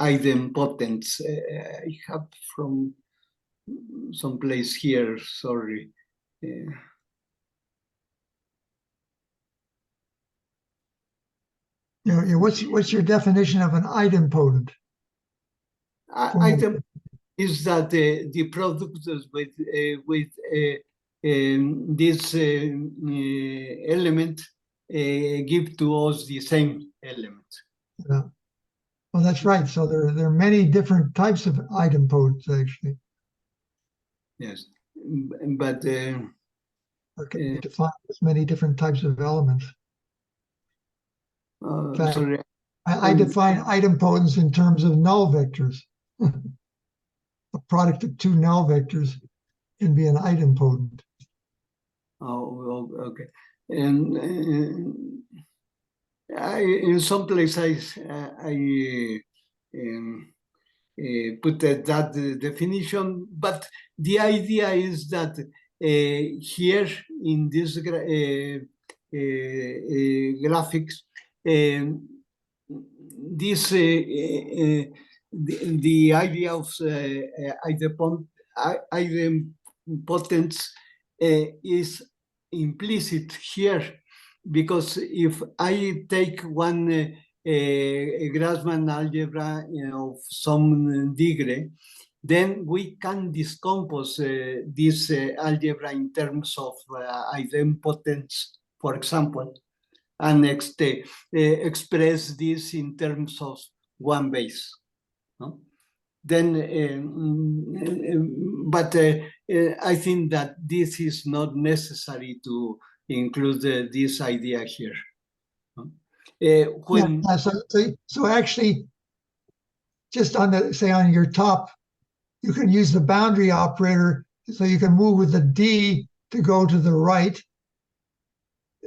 idempotence. I have from some place here, sorry. What's your definition of an idempotent? is that the products with this element give to us the same element. Yeah. Well, that's right. So there are many different types of idempotent actually. Yes, but Or can be defined as many different types of elements. In fact, sorry. I define idempotence in terms of null vectors. A product of two null vectors can be an idempotent. Oh, okay. And in some places I put that definition, but the idea is that here in this graphics, this the idea of idempotence is implicit here, because if I take one Grassmann algebra of some degree, then we can decompose this algebra in terms of idempotence, for example, and express this in terms of one base. No? Then, but I think that this is not necessary to include this idea here. When So actually, just on the, say on your top, you can use the boundary operator, so you can move with the D to go to the right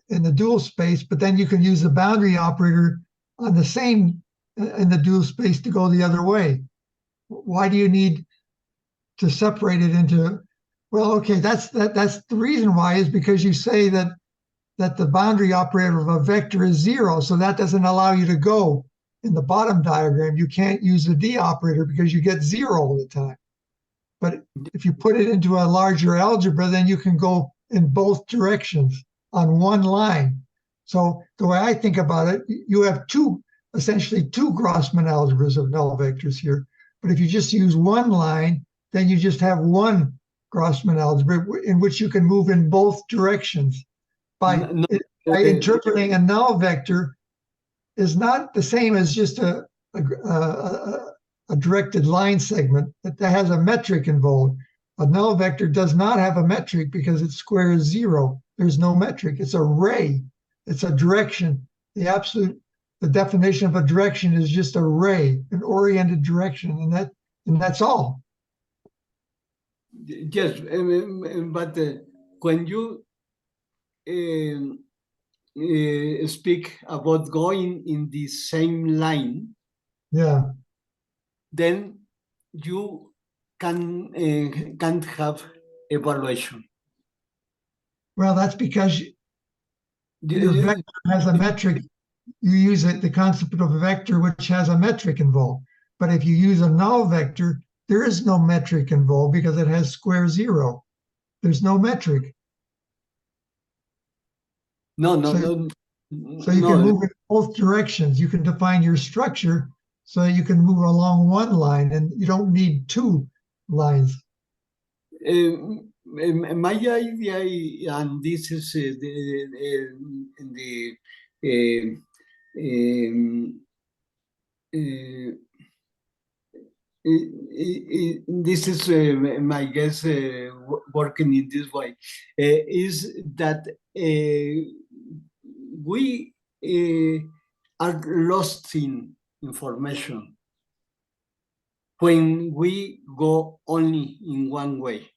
in the dual space, but then you can use the boundary operator on the same in the dual space to go the other way. Why do you need to separate it into? Well, okay, that's the reason why is because you say that the boundary operator of a vector is 0, so that doesn't allow you to go in the bottom diagram. You can't use the D operator because you get 0 all the time. But if you put it into a larger algebra, then you can go in both directions on one line. So the way I think about it, you have essentially two Grassmann algebras of null vectors here. But if you just use one line, then you just have one Grassmann algebra in which you can move in both directions. By interpreting a null vector is not the same as just a directed line segment that has a metric involved. A null vector does not have a metric because its square is 0. There's no metric. It's a ray. It's a direction. The definition of a direction is just a ray, an oriented direction, and that's all. Yes, but when you speak about going in the same line, yeah, then you can't have evaluation. Well, that's because your vector has a metric. You use the concept of a vector which has a metric involved. But if you use a null vector, there is no metric involved because it has square 0. There's no metric. No. So you can move in both directions. You can define your structure so you can move along one line, and you don't need two lines. My idea, and this is this is my guess working in this way, is that we are lost in information when we go only in one way.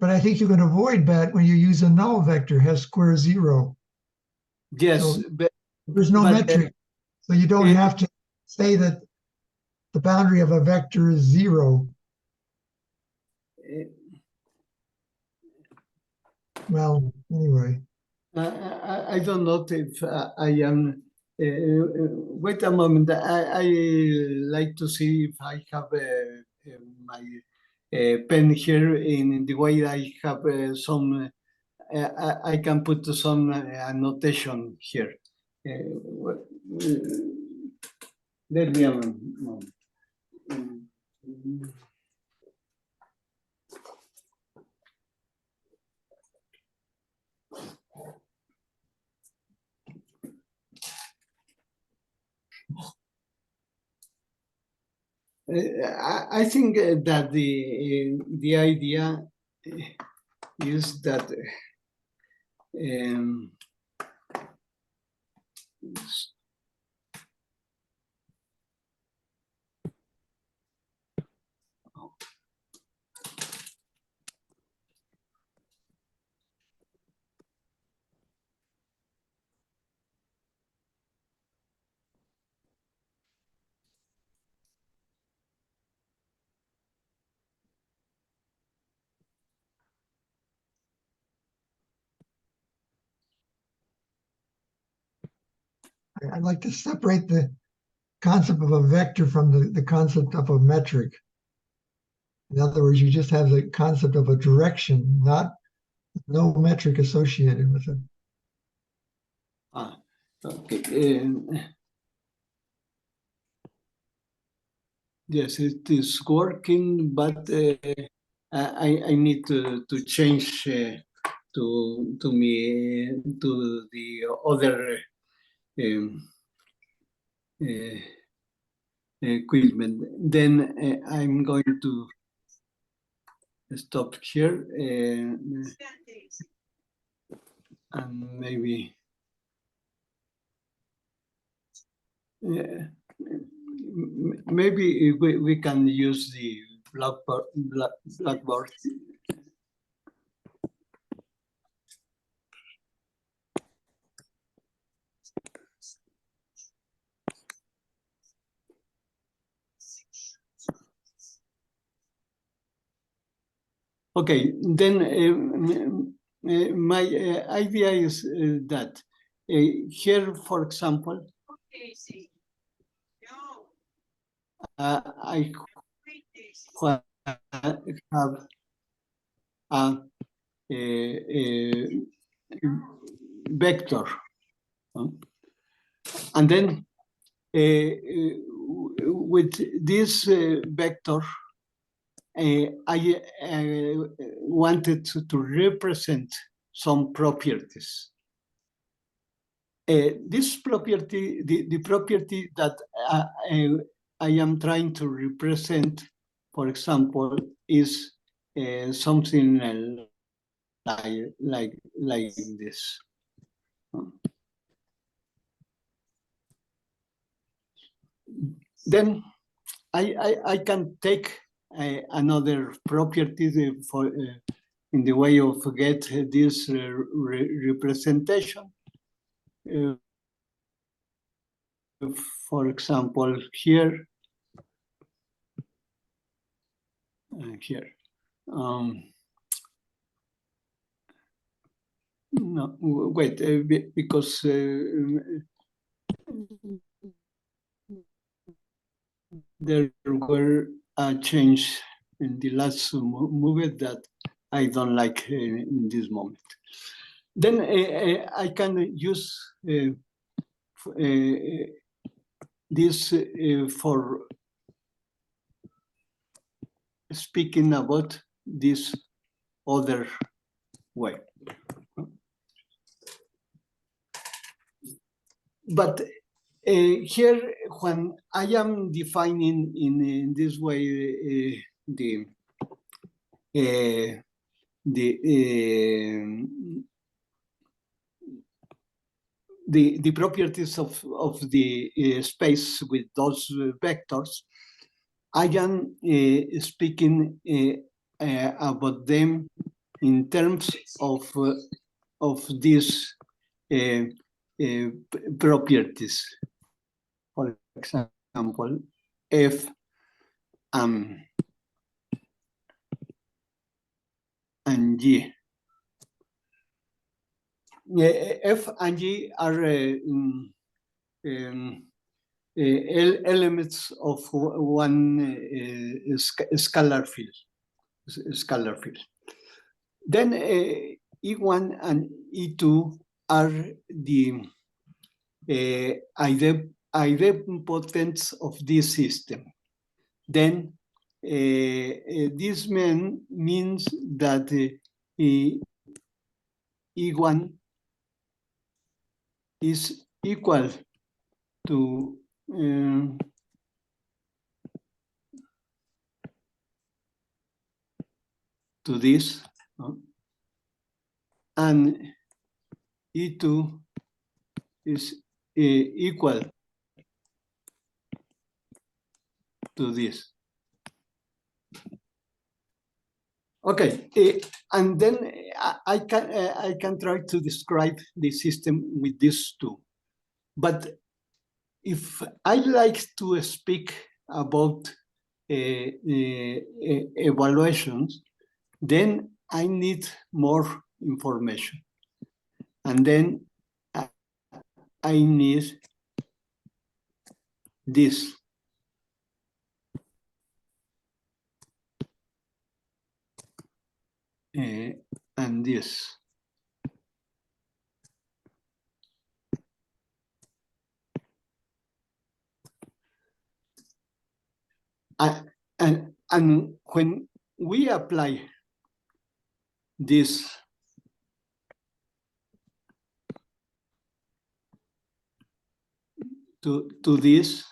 But I think you can avoid that when you use a null vector has square 0. Yes, so there's no metric, so you don't have to say that the boundary of a vector is 0. Well, anyway. I don't know if I am. Wait a moment. I like to see if I have my pen here in the way I have some. I can put some annotation here. Let me a moment. I think that the idea is that I'd like to separate the concept of a vector from the concept of a metric. In other words, you just have the concept of a direction, no metric associated with it. Okay. Yes, it is working, but I need to change to the other equipment. Then I'm going to stop here and maybe maybe we can use the Blackboard. Okay, then my idea is that here, for example, I have a vector, and then with this vector, I wanted to represent some properties. This property, the property that I am trying to represent, for example, is something like this. Then I can take another property for in the way of get this representation. For example, here, here. No, wait, because there were a change in the last movie that I don't like in this moment. Then I can use this for speaking about this other way. But here, when I am defining in this way the properties of the space with those vectors, I am speaking about them in terms of these properties. For example, F and G. F and G are elements of one scalar field. Then E1 and E2 are the idempotents of this system. Then this means that E1 is equal to to this, and E2 is equal to this. Okay, and then I can try to describe the system with these two. But if I like to speak about evaluations, then I need more information. And then I need this. And this. And when we apply this to this,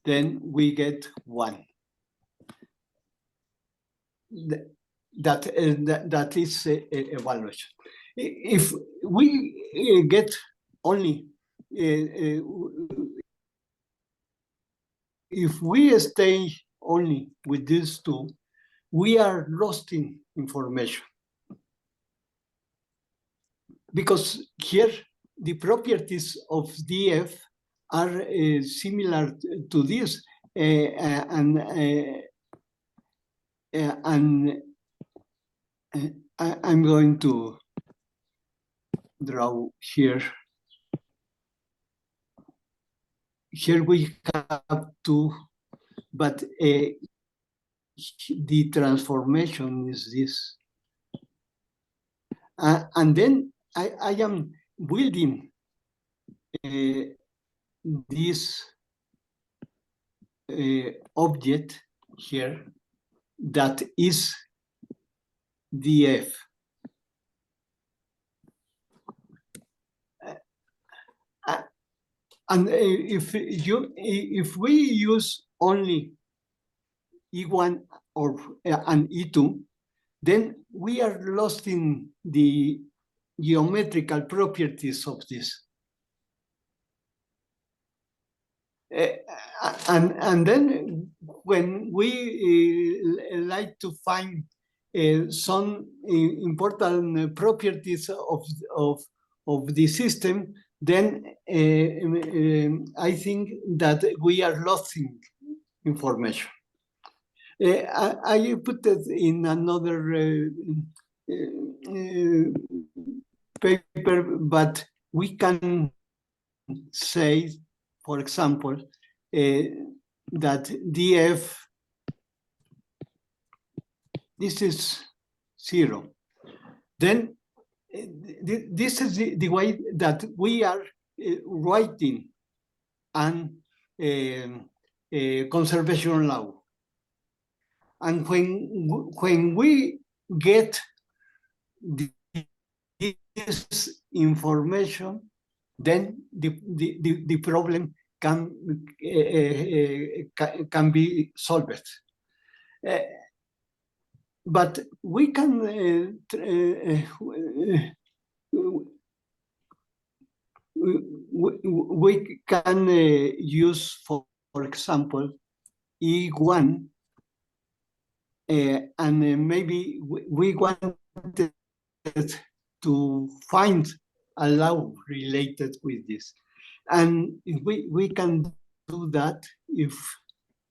then we get 1. That is evaluation. If we get only, if we stay only with these two, we are lost in information. Because here, the properties of DF are similar to this, and I'm going to draw here. Here we have 2, but the transformation is this. And then I am building this object here that is df. And if we use only E1 or and E2, then we are lost in the geometrical properties of this. And then when we like to find some important properties of the system, then I think that we are lost in information. I put it in another paper, but we can say, for example, that df, this is 0. Then this is the way that we are writing an conservation law. And when we get this information, then the problem can be solved. But we can use, for example, E1, and maybe we wanted to find a law related with this. And we can do that if,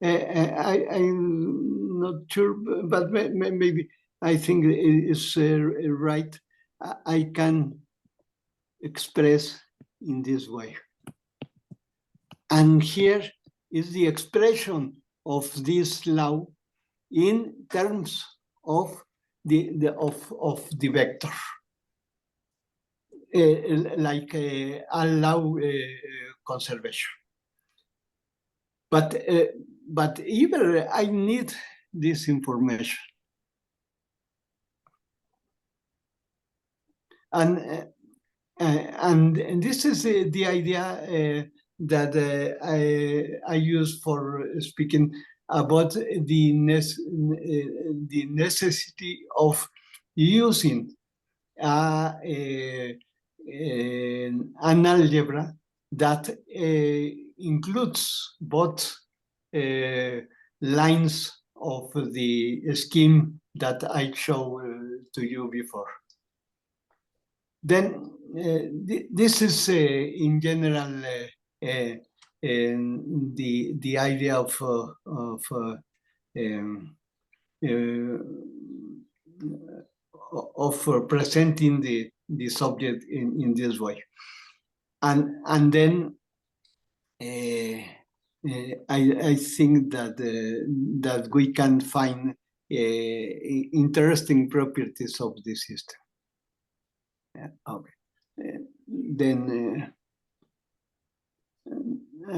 I'm not sure, but maybe I think it's right. I can express in this way. And here is the expression of this law in terms of the vector, like allow conservation. But even I need this information, and this is the idea that I use for speaking about the necessity of using an algebra that includes both lines of the scheme that I showed to you before. Then this is in general the idea of presenting the subject in this way, and then I think that that we can find interesting properties of the system. Okay, then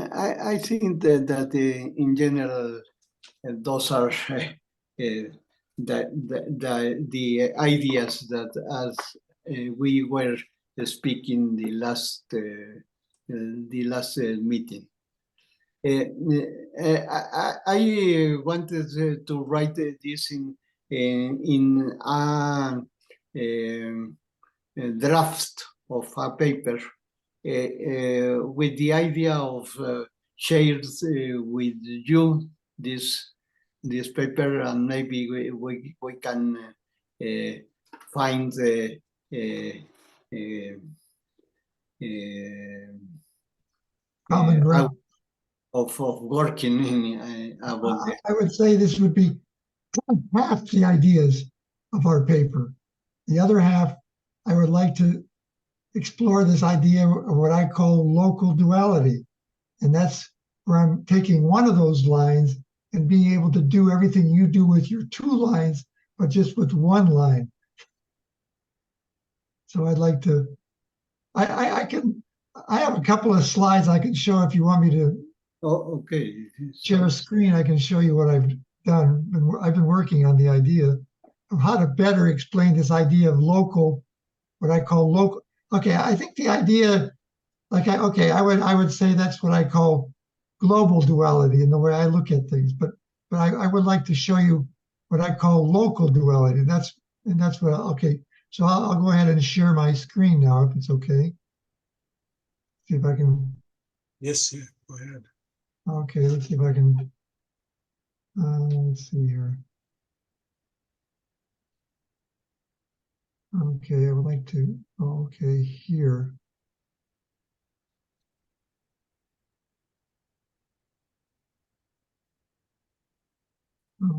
I think that in general those are the ideas that as we were speaking the last meeting. I wanted to write this in a draft of a paper with the idea of shared with you this paper, and maybe we can find Common ground. Of working in about this. I would say this would be half the ideas of our paper. The other half, I would like to explore this idea of what I call local duality. And that's where I'm taking one of those lines and being able to do everything you do with your two lines, but just with one line. So I'd like to, I have a couple of slides I can show if you want me to. Oh, okay. Share a screen, I can show you what I've done. I've been working on the idea of how to better explain this idea of local, what I call local. Okay, I think the idea, I would say that's what I call global duality in the way I look at things. But I would like to show you what I call local duality. That's what. Okay, so I'll go ahead and share my screen now if it's okay. See if I can. Yes, yeah, go ahead. Okay, let's see if I can. Let's see here. Okay, I would like to. Okay, here.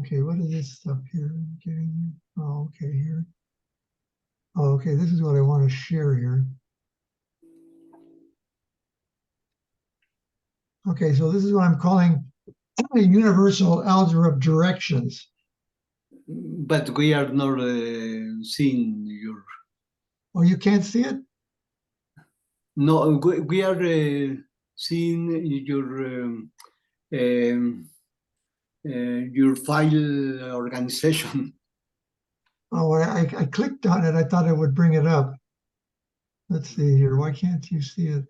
Okay, what is this stuff here? Getting. Oh, okay, here. Oh, okay, this is what I want to share here. Okay, so this is what I'm calling a universal algebra of directions. But we are not seeing your. Oh, you can't see it? No, we are seeing your file organization. Oh, I clicked on it. I thought it would bring it up. Let's see here. Why can't you see it?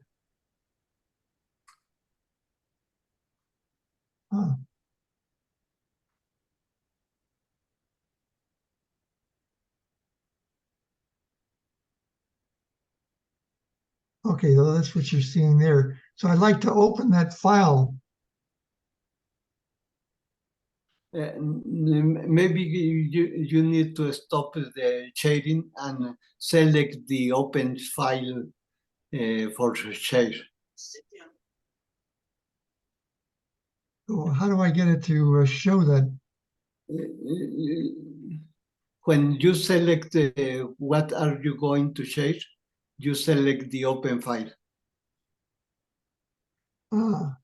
Oh. Okay, well, that's what you're seeing there. So I'd like to open that file. Maybe you need to stop the sharing and select the open file for share. Oh, how do I get it to show that? When you select what are you going to share, you select the open file. Ah,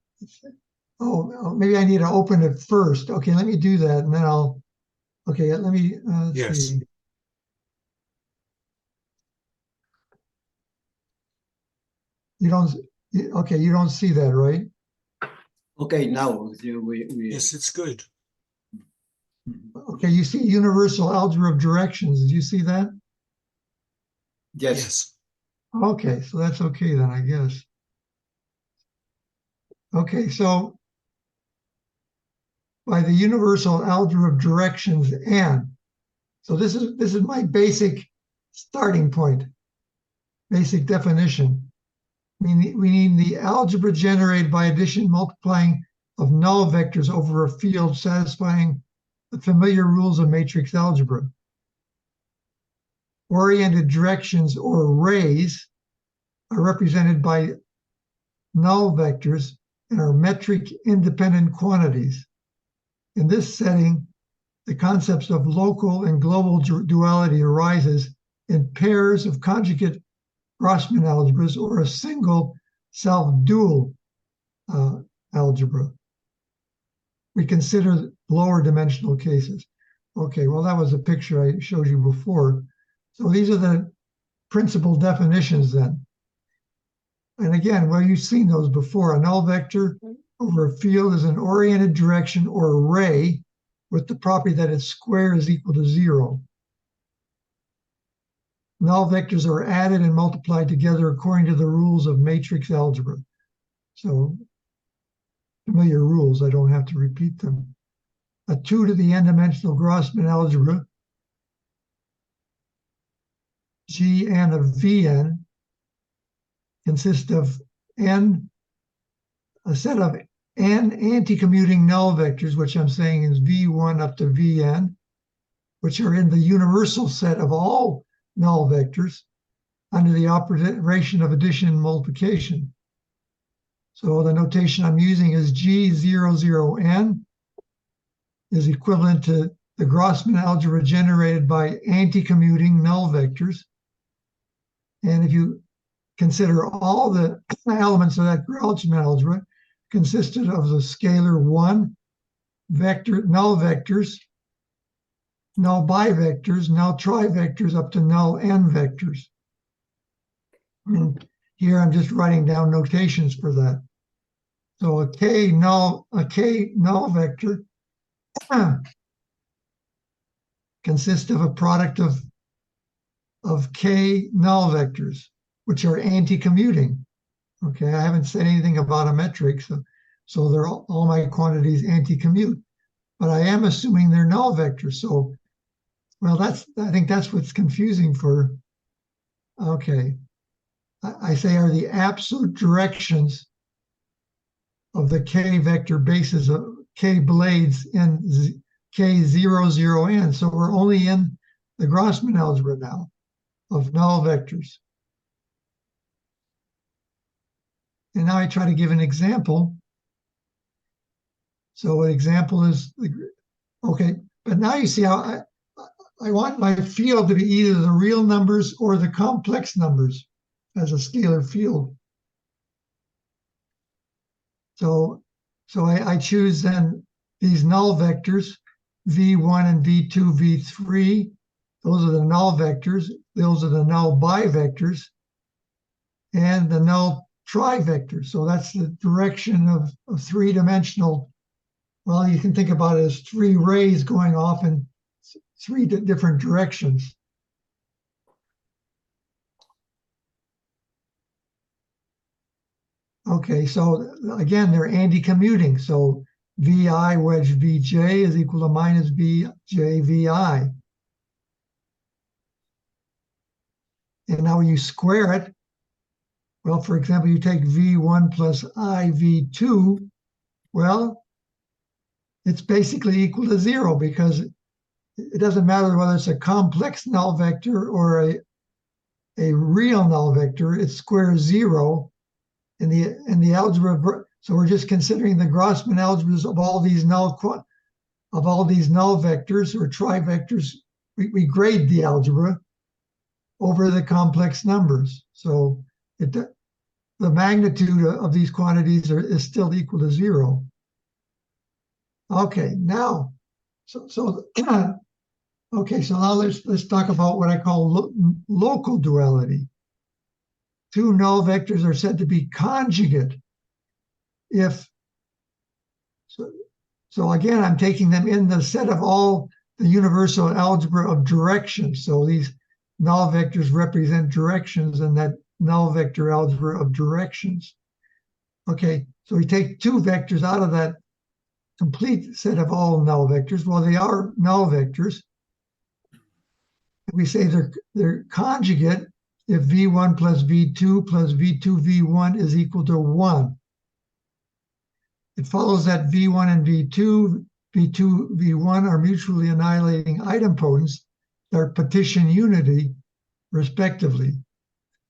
oh, maybe I need to open it first. Okay, let me do that, and then I'll. Okay, let me. Let's Yes. see. You don't. Okay, you don't see that, right? Okay, now Yes, it's good. Okay, you see universal algebra of directions. Did you see that? Yes. Yes. Okay, so that's okay then, I guess. Okay, so by the universal algebra of directions N. So this is my basic starting point, basic definition. We need the algebra generated by addition and multiplying of null vectors over a field satisfying the familiar rules of matrix algebra. Oriented directions or arrays are represented by null vectors and are metric independent quantities. In this setting, the concepts of local and global duality arises in pairs of conjugate Grossman algebras or a single self-dual algebra. We consider lower dimensional cases. Okay, well, that was a picture I showed you before. So these are the principal definitions then. And again, well, you've seen those before. A null vector over a field is an oriented direction or array with the property that its square is equal to 0. Null vectors are added and multiplied together according to the rules of matrix algebra. So familiar rules, I don't have to repeat them. A 2 to the n-dimensional Grossman algebra, Gn of Vn, consists of a set of n anti-commuting null vectors, which I'm saying is V1 up to Vn, which are in the universal set of all null vectors under the operation of addition and multiplication. So the notation I'm using is G00n is equivalent to the Grossman algebra generated by anti-commuting null vectors. And if you consider all the elements of that Grossman algebra consisted of the scalar 1 vector, null vectors, null bivectors, null trivectors up to null n vectors. And here I'm just writing down notations for that. So a k null vector consists of a product of k null vectors, which are anti-commuting. Okay, I haven't said anything about a metric, so they're all my quantities anti-commute, but I am assuming they're null vectors. So, well, I think that's what's confusing for. Okay, I say are the absolute directions of the k vector bases of k blades in K00n. So we're only in the Grossman algebra now of null vectors. And now I try to give an example. So an example is, okay, but now you see how I want my field to be either the real numbers or the complex numbers as a scalar field. So I choose then these null vectors, V1 and V2, V3. Those are the null vectors. Those are the null bivectors and the null trivector. So that's the direction of three-dimensional. Well, you can think about it as 3 rays going off in 3 different directions. Okay, so again, they're anti-commuting. So VI wedge VJ is equal to minus VJ VI. And now when you square it, well, for example, you take V1 plus I V2, well, it's basically equal to 0 because it doesn't matter whether it's a complex null vector or a real null vector, it squares 0 in the algebra. So we're just considering the Grossman algebras of all these null vectors or trivectors. We grade the algebra over the complex numbers. So the magnitude of these quantities is still equal to 0. Okay, now, okay, so now let's talk about what I call local duality. 2 null vectors are said to be conjugate if, so again, I'm taking them in the set of all the universal algebra of directions. So these null vectors represent directions in that null vector algebra of directions. Okay, so we take 2 vectors out of that complete set of all null vectors. Well, they are null vectors. We say they're conjugate if v1 plus v2 plus v2 v1 is equal to 1. It follows that v1 and v2 v1 are mutually annihilating idempotents that are partition unity, respectively.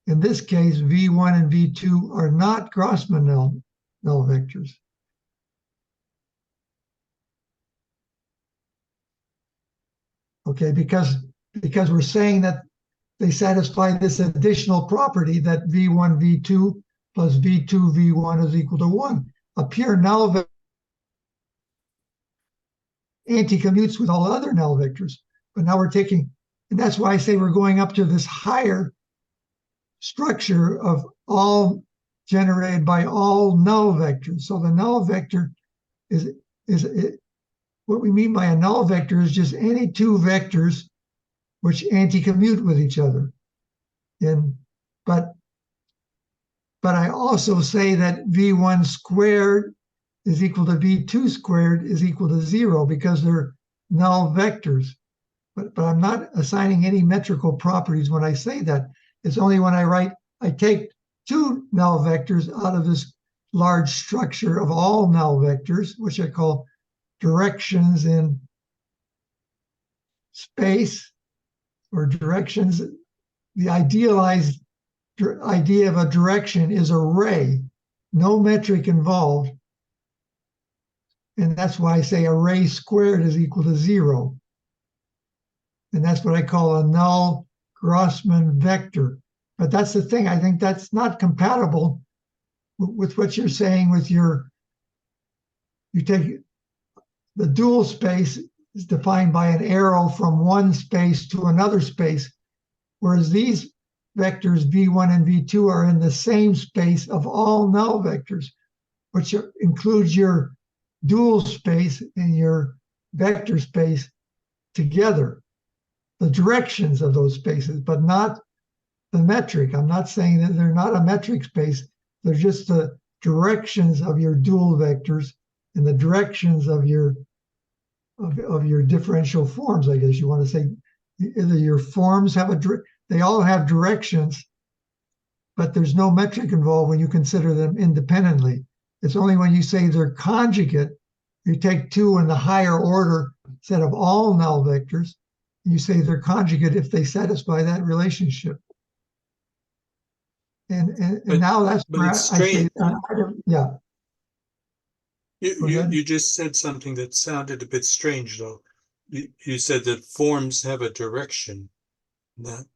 In this case, v1 and v2 are not Grossman null vectors. Okay, because we're saying that they satisfy this additional property that v1 v2 plus v2 v1 is equal to 1. A pure null vector anti-commutes with all other null vectors. But now we're taking, and that's why I say we're going up to this higher structure of all generated by all null vectors. So the null vector is what we mean by a null vector is just any two vectors which anti-commute with each other. But I also say that v1 squared is equal to v2 squared is equal to 0 because they're null vectors. But I'm not assigning any metrical properties when I say that. It's only when I take two null vectors out of this large structure of all null vectors, which I call directions in space or directions. The idealized idea of a direction is array, no metric involved. And that's why I say array squared is equal to 0. And that's what I call a null Grossman vector. But that's the thing, I think that's not compatible with what you're saying with you take the dual space is defined by an arrow from one space to another space, whereas these vectors v1 and v2 are in the same space of all null vectors, which includes your dual space and your vector space together, the directions of those spaces, but not the metric. I'm not saying that they're not a metric space. They're just the directions of your dual vectors and the directions of your differential forms, I guess you want to say. Either your forms have they all have directions, but there's no metric involved when you consider them independently. It's only when you say they're conjugate, you take two in the higher order set of all null vectors, and you say they're conjugate if they satisfy that relationship. And now that's where I say, yeah. You just said something that sounded a bit strange, though. You said that forms have a direction. That's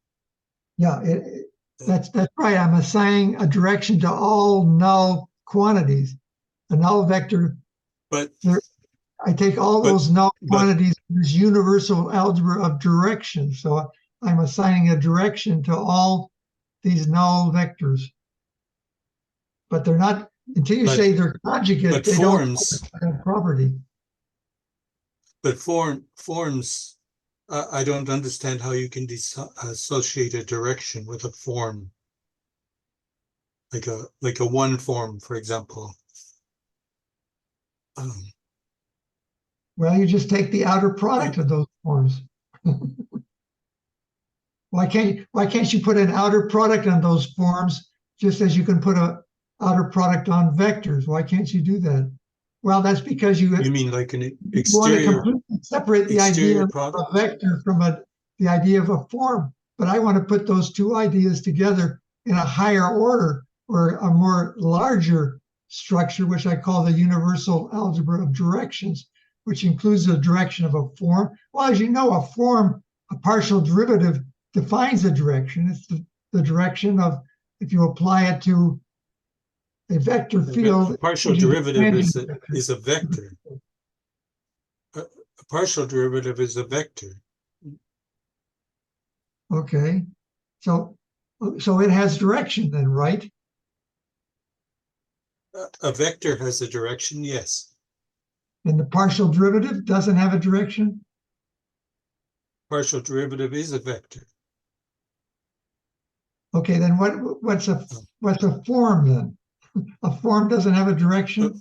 right. I'm assigning a direction to all null quantities. A null vector. But I take all those null quantities in this universal algebra of directions. So I'm assigning a direction to all these null vectors. But they're not, until you say they're conjugate, they forms, don't have property. But forms, I don't understand how you can associate a direction with a form. Like a one form, for example. Well, you just take the outer product of those forms. Why can't you put an outer product on those forms just as you can put an outer product on vectors? Why can't you do that? Well, that's because you mean like an exterior, you want to completely separate the idea product of a vector from the idea of a form. But I want to put those two ideas together in a higher order or a more larger structure, which I call the universal algebra of directions, which includes the direction of a form. Well, as you know, a form, a partial derivative defines a direction. It's the direction of, if you apply it to a vector field. A partial derivative is a vector. A partial derivative is a vector. Okay, so it has direction then, right? A vector has a direction, yes. And the partial derivative doesn't have a direction? Partial derivative is a vector. Okay, then what's a form then? A form doesn't have a direction?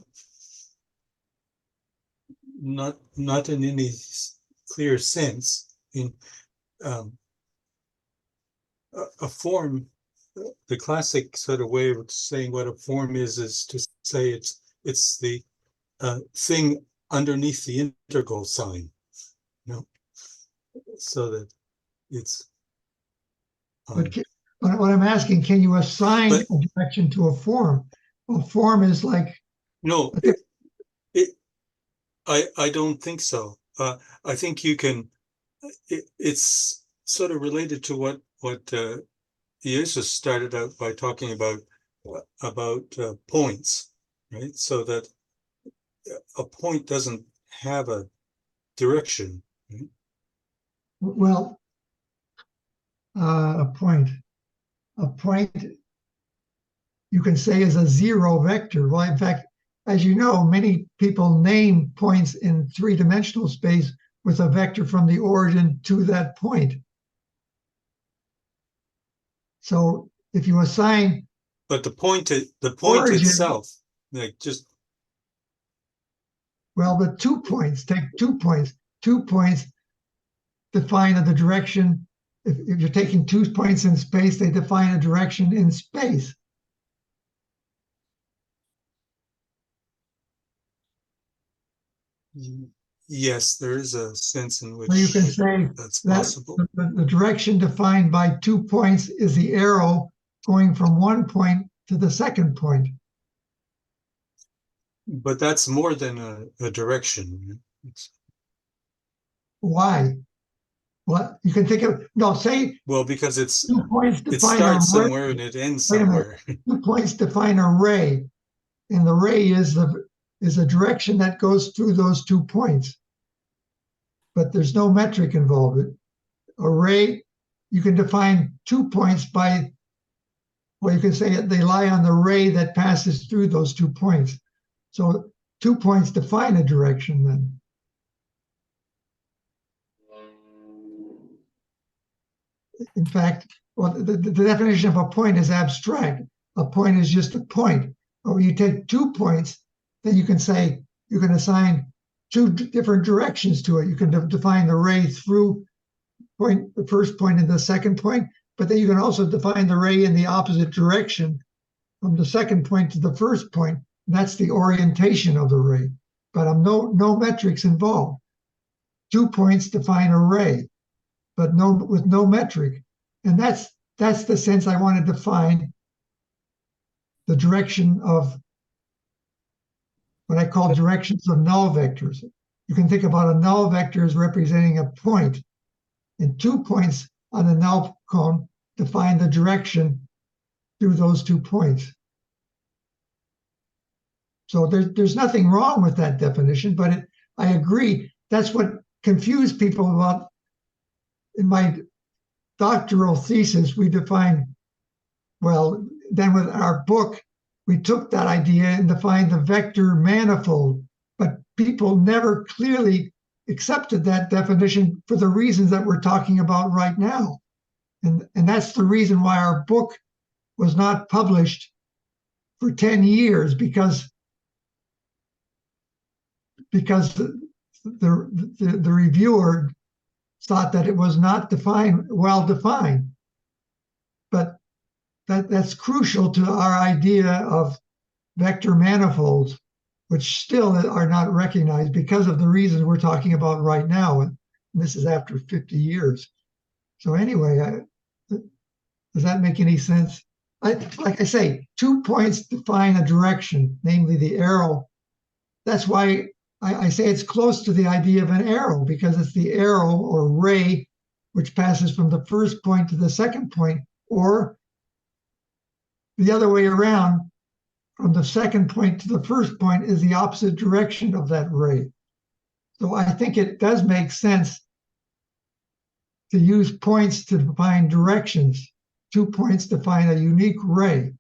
not in any clear sense. In a form, the classic sort of way of saying what a form is to say it's the thing underneath the integral sign, you know, so that it's. But what I'm asking, can you assign But- a direction to a form? A form is like, No, I don't think so. I think you can. It's sort of related to what Jesus started out by talking about points, right? So that a point doesn't have a direction. Right? well, a point you can say is a zero vector. Well, in fact, as you know, many people name points in three-dimensional space with a vector from the origin to that point. So if you assign, But the point Origin. itself, like just well, but 2 points, take 2 points. 2 points define the direction. If you're taking 2 points in space, they define a direction in space. yes, there is a sense in which Or you can say that's that possible. the direction defined by 2 points is the arrow going from 1 point to the second point. But that's more than a direction. Why? Well, you can think of, no, say Well, because 2 points it define starts a ray. somewhere and it ends Wait a minute. somewhere. 2 points define a ray, and the ray is a direction that goes through those 2 points. But there's no metric involved. A ray, you can define 2 points by, well, you can say they lie on the ray that passes through those 2 points. So 2 points define a direction then. In fact, well, the definition of a point is abstract. A point is just a point. But when you take 2 points, then you can say, you can assign 2 different directions to it. You can define the ray through the first point and the second point, but then you can also define the ray in the opposite direction from the second point to the first point. And that's the orientation of the ray. But no metrics involved. 2 points define a ray, but with no metric. And that's the sense I want to define the direction of what I call directions of null vectors. You can think about a null vector as representing a point, and 2 points on the null cone define the direction through those 2 points. So there's nothing wrong with that definition, but I agree. That's what confused people about. In my doctoral thesis, we defined, well, then with our book, we took that idea and defined the vector manifold, but people never clearly accepted that definition for the reasons that we're talking about right now. And that's the reason why our book was not published for 10 years, because the reviewer thought that it was not well defined. But that's crucial to our idea of vector manifolds, which still are not recognized because of the reasons we're talking about right now. And this is after 50 years. So anyway, does that make any sense? Like I say, 2 points define a direction, namely the arrow. That's why I say it's close to the idea of an arrow, because it's the arrow or ray which passes from the first point to the second point, or the other way around, from the second point to the first point is the opposite direction of that ray. So I think it does make sense to use points to define directions. 2 points define a unique ray.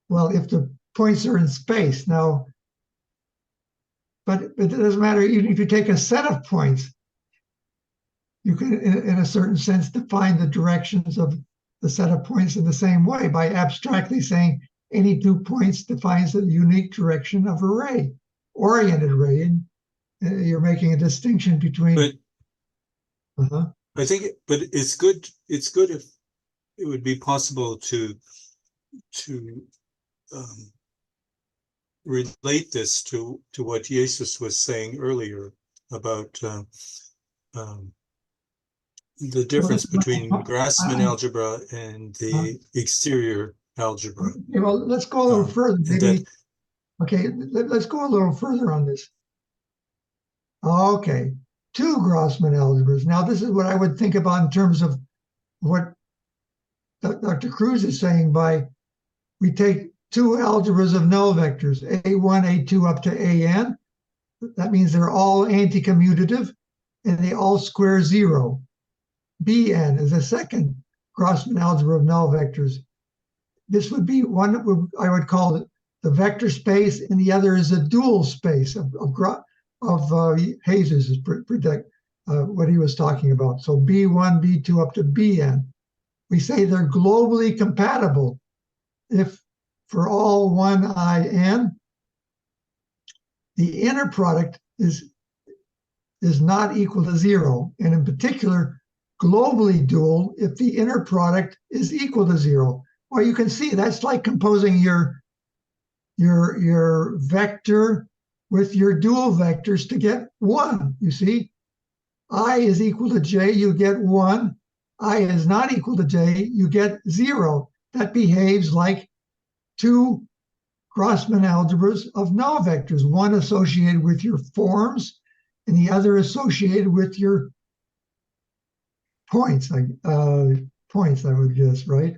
Well, if the points are in space now, but it doesn't matter, even if you take a set of points, you can, in a certain sense, define the directions of the set of points in the same way by abstractly saying any 2 points defines a unique direction of a ray, oriented ray. You're making a distinction between. But Uh-huh. I think, but it's good. It's good if it would be possible to relate this to what Jesus was saying earlier about the difference between Grassmann algebra and the exterior algebra. Okay, well, let's go a little further. Maybe. Okay, let's go a little further on this. Okay, two Grassmann algebras. Now, this is what I would think about in terms of what Dr. Cruz is saying by we take two algebras of null vectors, A1, A2 up to AN. That means they're all anti-commutative and they all square zero. Bn is a second Grassmann algebra of null vectors. This would be one I would call the vector space, and the other is a dual space of Jesus is what he was talking about. So B1, B2 up to Bn. We say they're globally compatible if for all 1in, the inner product is not equal to zero, and in particular, globally dual if the inner product is equal to zero. Well, you can see that's like composing your vector with your dual vectors to get 1. You see, I is equal to j, you get 1. I is not equal to j, you get 0. That behaves like two Grassmann algebras of null vectors, one associated with your forms and the other associated with your points, I would guess, right?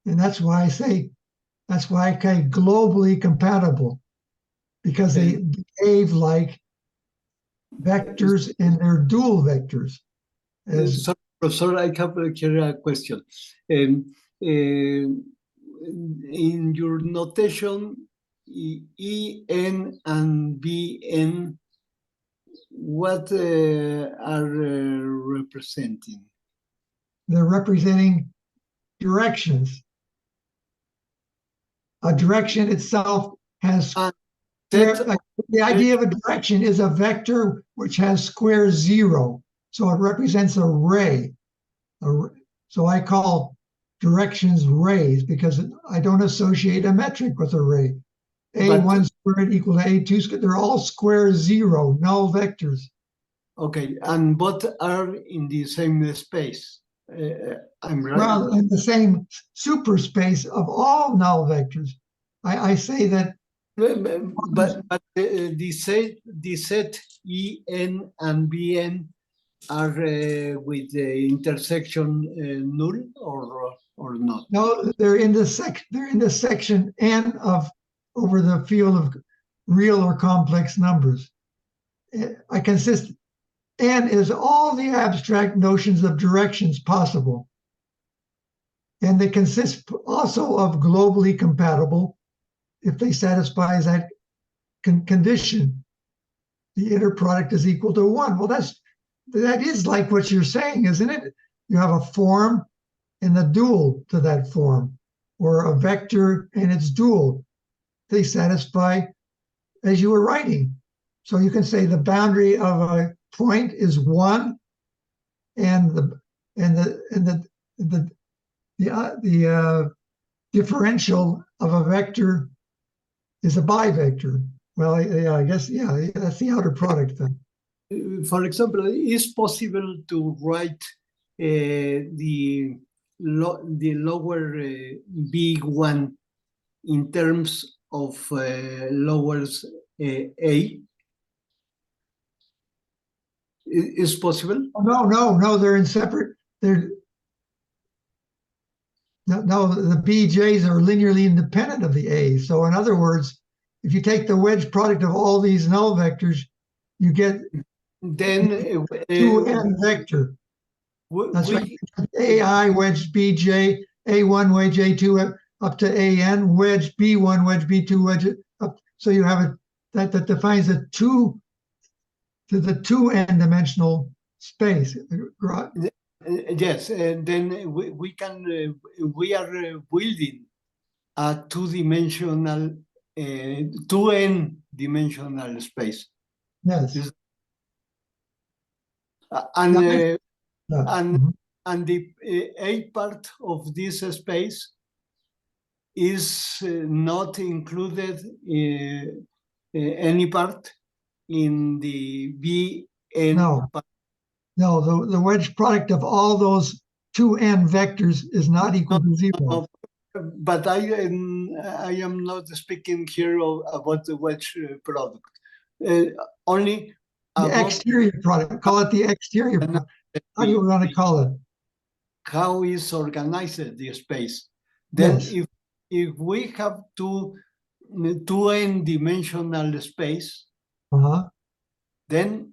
And that's why I say globally compatible, because they behave like vectors and they're dual vectors. Sorry, Professor, I have here a question. In your notation, En and Bn, what are representing? They're representing directions. A direction itself has the idea of a direction is a vector which has square 0. So it represents a ray. So I call directions rays because I don't associate a metric with a ray. A1 squared equal to A2 squared. They're all square 0, null vectors. Okay, and both are in the same space. I'm right. Well, in the same superspace of all null vectors. I say that. But the set En and Bn are with the intersection null or not? No, they're in the section N of over the field of real or complex numbers. N is all the abstract notions of directions possible. And they consist also of globally compatible if they satisfy that condition. The inner product is equal to 1. Well, that is like what you're saying, isn't it? You have a form and the dual to that form, or a vector and its dual. They satisfy as you were writing. So you can say the boundary of a point is 1, and the differential of a vector is a bivector. Well, I guess, that's the outer product then. For example, it's possible to write the lower B1 in terms of lowers A? Is possible? No, they're in separate. The BJs are linearly independent of the A. So in other words, if you take the wedge product of all these null vectors, you get then 2n vector. That's right. AI wedge BJ, A1 wedge A2 up to AN, wedge B1, wedge B2, wedge up. So you have that defines a 2 to the 2n dimensional space. Yes, and then we are building a 2-dimensional 2n dimensional space. Yes. Is- and Yeah. and Mhm. and the A part of this space is not included any part in the Bn No. part. No, the wedge product of all those 2n vectors is not equal to zero. But I am not speaking here about the wedge product. Only The about exterior product, call it the exterior product. How do you want to call it? how is organized the space. Then Yes. if we have two n dimensional space, Uh-huh. then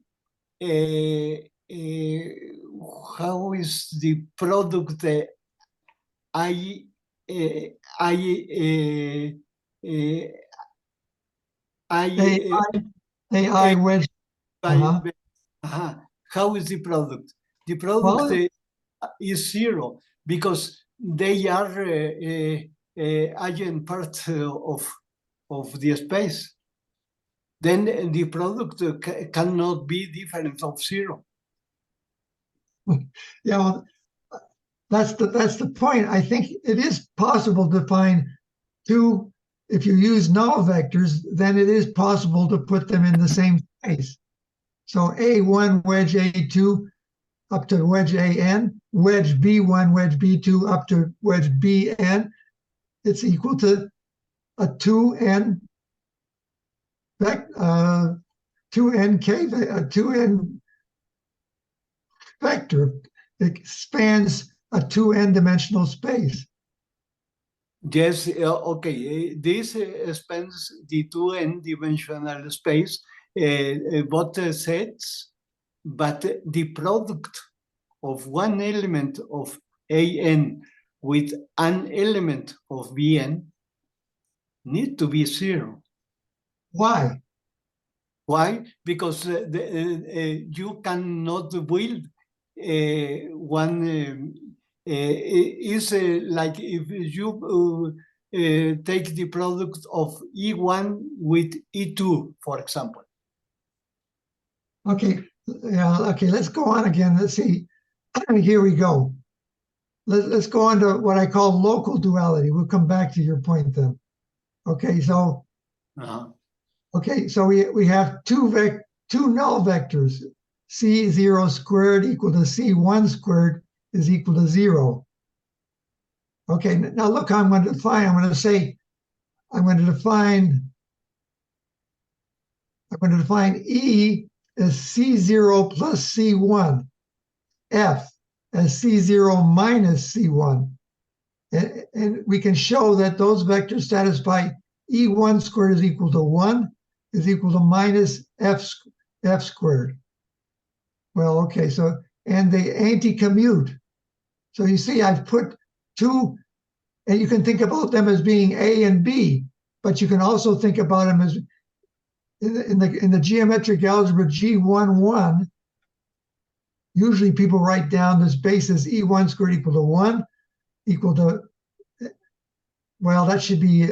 how is the product I I AI wedge. Uh-huh. how is the product? The product Well, is zero because they are agent part of the space. Then the product cannot be different of zero. yeah, well, that's the point. I think it is possible to find two. If you use null vectors, then it is possible to put them in the same space. So A1 wedge A2 up to wedge AN, wedge B1 wedge B2 up to wedge BN. It's equal to a 2n 2n vector. It spans a 2n dimensional space. Yes, okay. This spans the 2n dimensional space, both sets, but the product of one element of AN with an element of BN need to be zero. Why? Why? Because you cannot build one. Is like if you take the product of E1 with E2, for example. Okay, yeah, okay, let's go on again. Let's see. Here we go. Let's go on to what I call local duality. We'll come back to your point then. Okay, so okay, so we have two null vectors. C0 squared equal to C1 squared is equal to 0. Okay, now look, I'm going to define E as C0 plus C1, F as C0 minus C1. And we can show that those vectors satisfy E1 squared is equal to 1 is equal to minus F squared. Well, okay, so, and they anti-commute. So you see, I've put two, and you can think about them as being A and B, but you can also think about them as in the geometric algebra G11. Usually people write down this base as E1 squared equal to 1 equal to, well, that should be,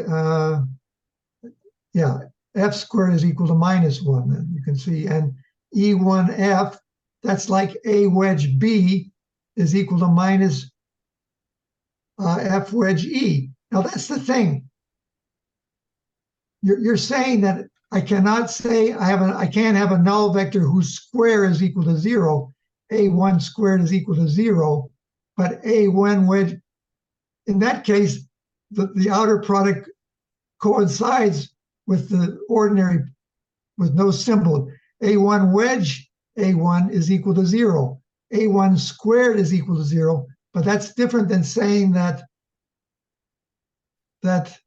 yeah, F squared is equal to minus 1, then you can see, and E1F, that's like A wedge B is equal to minus F wedge E. Now that's the thing. You're saying that I cannot say I can't have a null vector whose square is equal to 0. A1 squared is equal to 0, but A1 wedge, in that case, the outer product coincides with the ordinary, with no symbol. A1 wedge A1 is equal to 0. A1 squared is equal to 0, but that's different than saying that but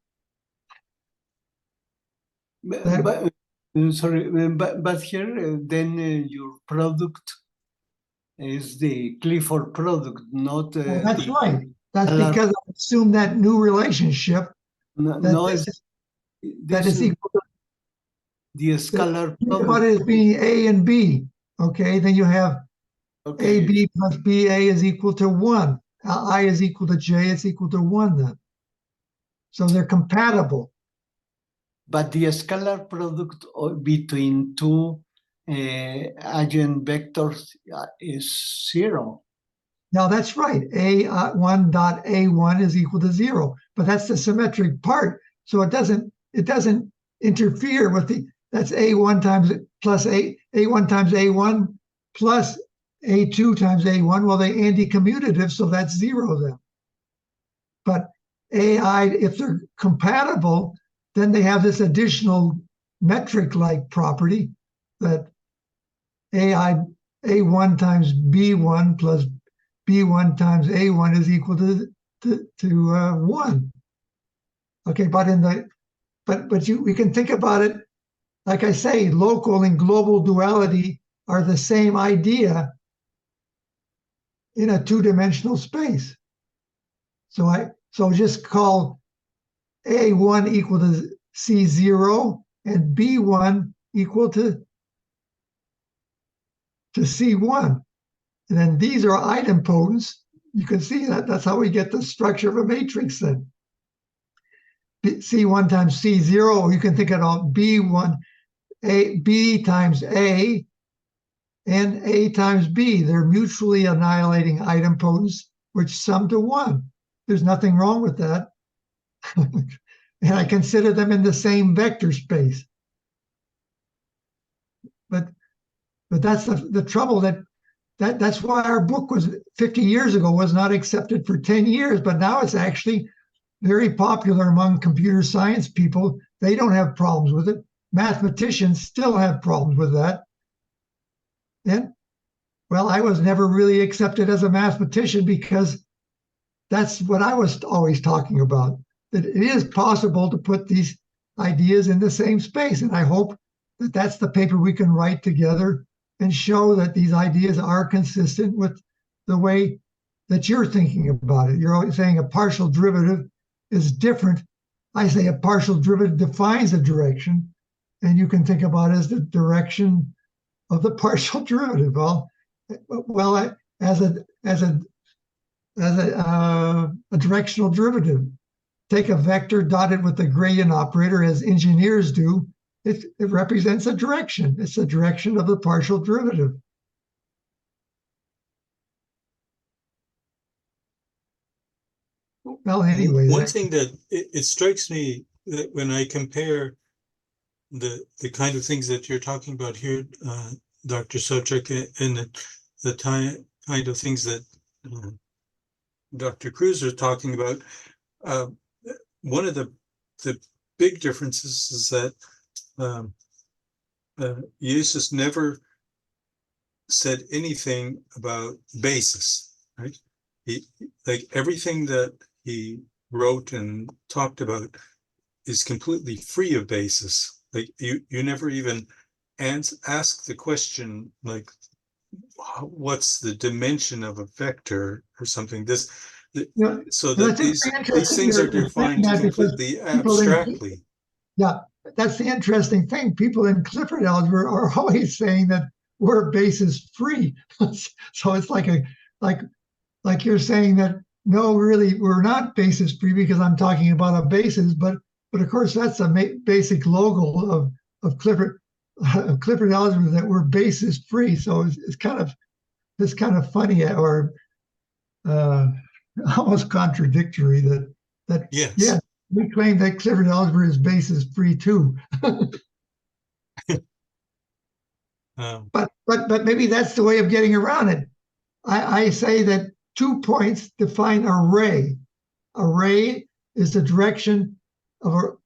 here then your product is the Clifford product, not well, that's right. That's because I assume that new relationship that is equal to the scalar product. What is being A and B? Okay, then you have AB plus BA is equal to 1. I is equal to J, it's equal to 1 then. So they're compatible. but the scalar product between two adjoint vectors is 0. Now that's right. A1 dot A1 is equal to 0, but that's the symmetric part. So it doesn't interfere with that's A1 times plus A1 times A1 plus A2 times A1. Well, they're anti-commutative, so that's 0 then. But AI, if they're compatible, then they have this additional metric-like property that A1 times B1 plus B1 times A1 is equal to 1. Okay, but we can think about it, like I say, local and global duality are the same idea in a two-dimensional space. So just call A1 equal to C0 and B1 equal to C1. And then these are idempotents. You can see that. That's how we get the structure of a matrix then. C1 times C0, you can think about B1, B times A, and A times B. They're mutually annihilating idempotents, which sum to 1. There's nothing wrong with that. And I consider them in the same vector space. But that's the trouble that's why our book was 50 years ago was not accepted for 10 years, but now it's actually very popular among computer science people. They don't have problems with it. Mathematicians still have problems with that. And well, I was never really accepted as a mathematician because that's what I was always talking about, that it is possible to put these ideas in the same space. And I hope that that's the paper we can write together and show that these ideas are consistent with the way that you're thinking about it. You're always saying a partial derivative is different. I say a partial derivative defines a direction, and you can think about it as the direction of the partial derivative. Well, as a directional derivative, take a vector dotted with the gradient operator, as engineers do. It represents a direction. It's the direction of the partial derivative. Well, anyway. One thing that it strikes me that when I compare the kind of things that you're talking about here, Dr. Sobczak, and the kind of things that Dr. Cruz is talking about, one of the big differences is that Jesus never said anything about basis, right? Like everything that he wrote and talked about is completely free of basis. Like you never even ask the question, like, what's the dimension of a vector or something? So that these things are defined completely abstractly. Yeah, that's the interesting thing. People in Clifford algebra are always saying that we're basis free. So it's like you're saying that no, really, we're not basis free because I'm talking about a basis, but of course that's a basic logo of Clifford algebra, that we're basis free. So it's kind of funny or almost contradictory that yes. Yeah, we claim that Clifford algebra is basis free too. But maybe that's the way of getting around it. I say that 2 points define a ray. A ray is the direction of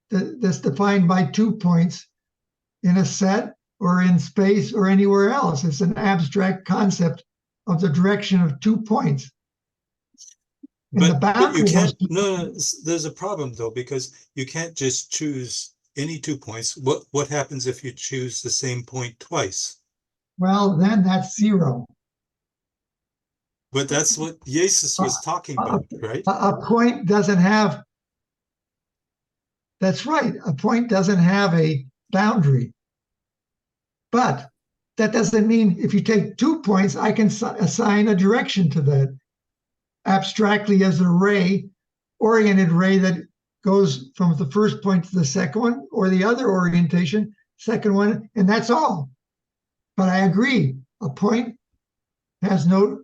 that's defined by 2 points in a set or in space or anywhere else. It's an abstract concept of the direction of 2 points. But you can't. No, there's a problem though, because you can't just choose any 2 points. What happens if you choose the same point twice? Well, then that's 0. But that's what Jesus was talking about, right? A point doesn't have. That's right. A point doesn't have a boundary. But that doesn't mean if you take 2 points, I can assign a direction to that abstractly as a ray, oriented ray that goes from the first point to the second one, or the other orientation, second one, and that's all. But I agree, a point has no,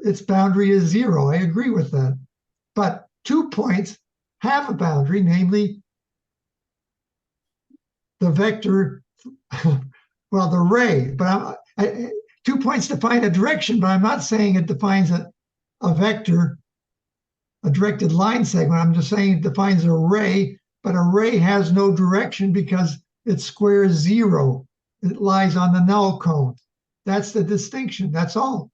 its boundary is 0. I agree with that. But 2 points have a boundary, namely the vector, well, the ray. But 2 points define a direction, but I'm not saying it defines a vector, a directed line segment. I'm just saying it defines a ray, but a ray has no direction because its square is 0. It lies on the null cone. That's the distinction. That's all.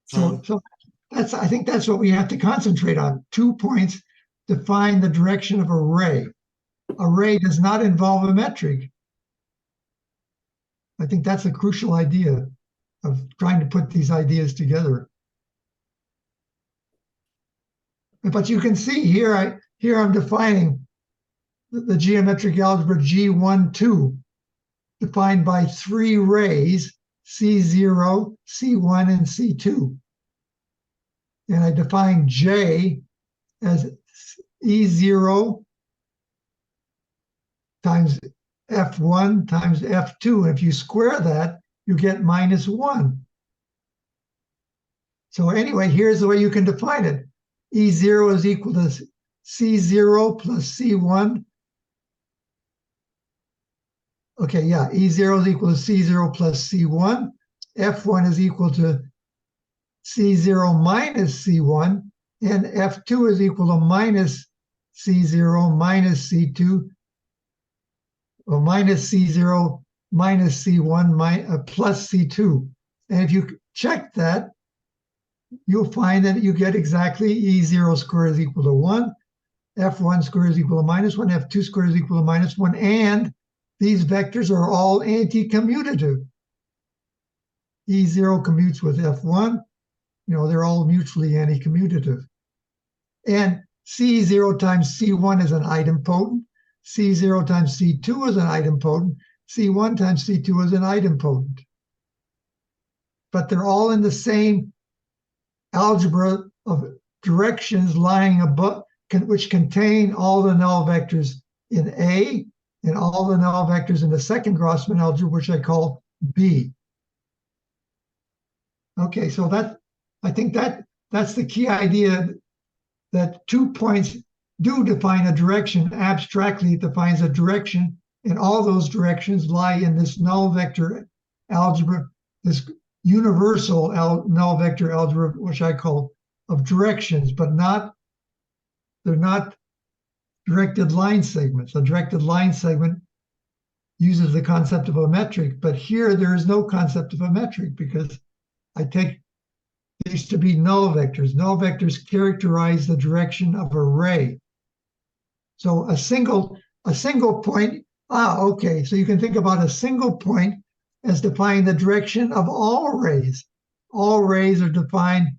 So that's, I think that's what we have to concentrate on. 2 points define the direction of a ray. A ray does not involve a metric. I think that's a crucial idea of trying to put these ideas together. But you can see here, I'm defining the geometric algebra G12, defined by 3 rays, C0, C1, and C2. And I define J as E0 times F1 times F2. And if you square that, you get -1. So anyway, here's the way you can define it. E0 is equal to C0 plus C1. Okay, yeah, E0 is equal to C0 plus C1. F1 is equal to C0 minus C1. And F2 is equal to minus C0 minus C2, or minus C0 minus C1 plus C2. And if you check that, you'll find that you get exactly E0 squared is equal to 1, F1 squared is equal to -1, F2 squared is equal to -1, and these vectors are all anti-commutative. E0 commutes with F1, they're all mutually anti-commutative. And C0 times C1 is an idempotent, C0 times C2 is an idempotent, C1 times C2 is an idempotent. But they're all in the same algebra of directions lying above, which contain all the null vectors in A and all the null vectors in the second Grossman algebra, which I call B. Okay, so I think that's the key idea, that 2 points do define a direction. Abstractly, it defines a direction, and all those directions lie in this null vector algebra, this universal null vector algebra, which I call of directions, but they're not directed line segments. A directed line segment uses the concept of a metric, but here there is no concept of a metric because I take these to be null vectors. Null vectors characterize the direction of a ray. So a single point, okay, so you can think about a single point as defining the direction of all rays. All rays are defined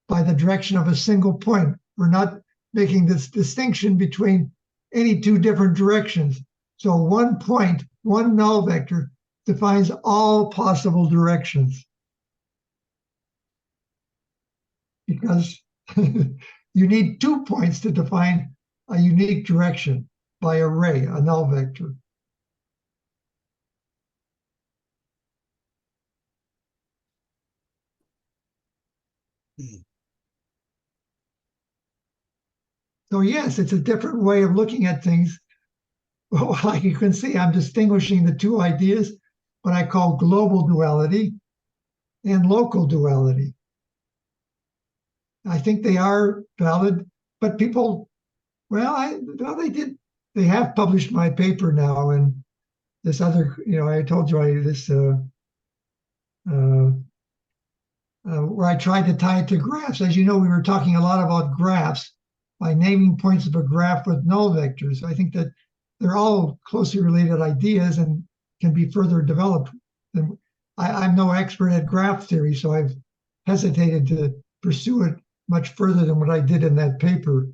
by the direction of a single point. We're not making this distinction between any 2 different directions. So 1 point, 1 null vector defines all possible directions. Because you need 2 points to define a unique direction by a ray, a null vector. So yes, it's a different way of looking at things. Well, like you can see, I'm distinguishing the 2 ideas, what I call global duality and local duality. I think they are valid, but people, they have published my paper now, and this other, I told you where I tried to tie it to graphs. As you know, we were talking a lot about graphs by naming points of a graph with null vectors. I think that they're all closely related ideas and can be further developed. And I'm no expert at graph theory, so I've hesitated to pursue it much further than what I did in that paper,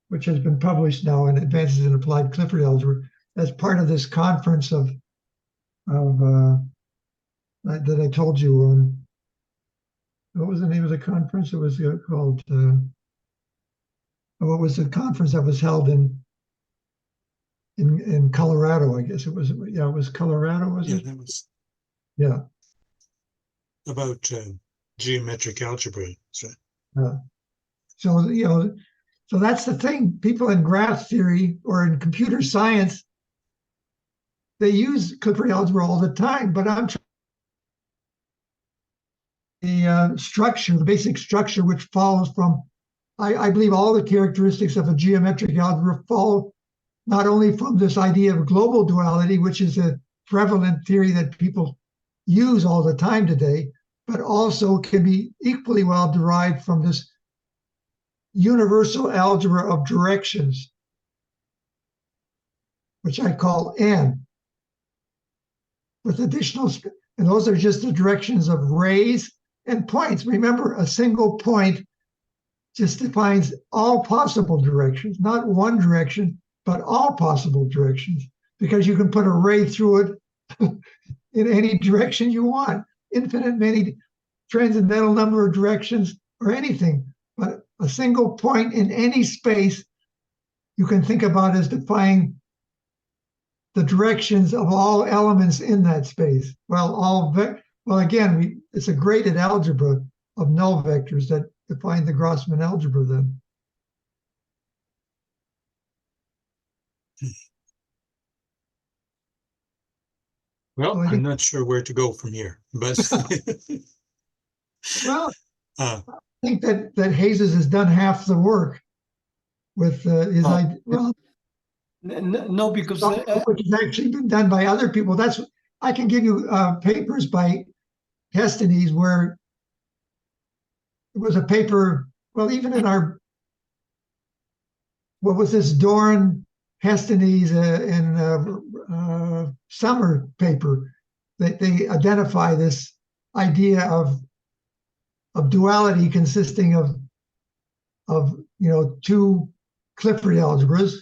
which has been published now in Advances in Applied Clifford Algebra as part of this conference that I told you on. what was the name of the conference? It was called, what was the conference that was held in Colorado? I guess it was, yeah, it was Colorado, was Yeah, it? that was Yeah. about geometric algebra. So, So, so that's the thing. People in graph theory or in computer science, they use Clifford algebra all the time, but I'm the structure, the basic structure, which follows from, I believe all the characteristics of a geometric algebra follow not only from this idea of global duality, which is a prevalent theory that people use all the time today, but also can be equally well derived from this universal algebra of directions, which I call N, with additional, and those are just the directions of rays and points. Remember, a single point just defines all possible directions, not one direction, but all possible directions, because you can put a ray through it in any direction you want, infinite many transcendental number of directions or anything. But a single point in any space you can think about as defining the directions of all elements in that space. Well, again, it's a graded algebra of null vectors that define the Grossman algebra then. well, I I'm think, not sure where to go from here, but well, uh, I think that Jesus has done half the work with his Oh. idea. Well, No, because which has actually been done by other people. I can give you papers by Hestenes where it was a paper. Well, even in our, what was this, Doran Hestenes in summer paper, they identify this idea of duality consisting of two Clifford algebras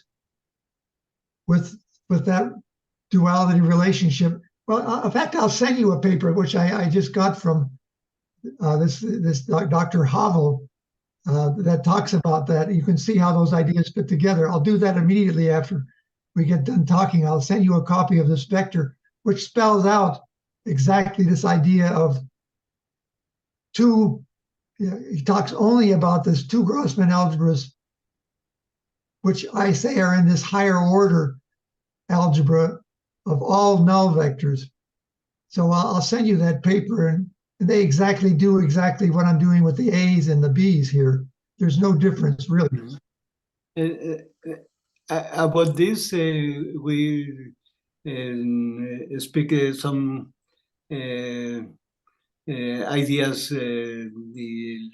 with that duality relationship. Well, in fact, I'll send you a paper which I just got from this Dr. Havel that talks about that. You can see how those ideas fit together. I'll do that immediately after we get done talking. I'll send you a copy of this vector, which spells out exactly this idea of two. He talks only about this two Grossman algebras, which I say are in this higher order algebra of all null vectors. So I'll send you that paper, and they do exactly what I'm doing with the A's and the B's here. There's no difference, really. About this, we speak some ideas the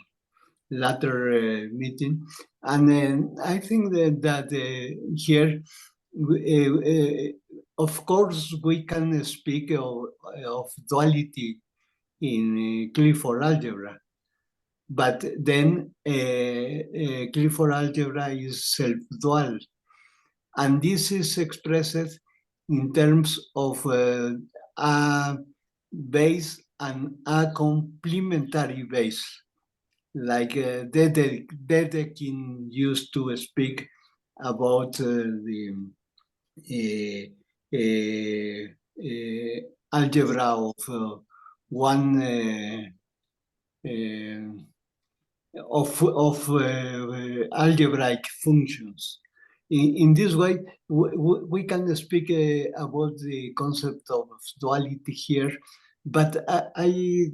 latter meeting, and I think that here, of course, we can speak of duality in Clifford algebra, but then Clifford algebra is self-dual, and this is expressed in terms of a base and a complementary base, like Dedekind used to speak about the algebra of one of algebraic functions. In this way, we can speak about the concept of duality here, but I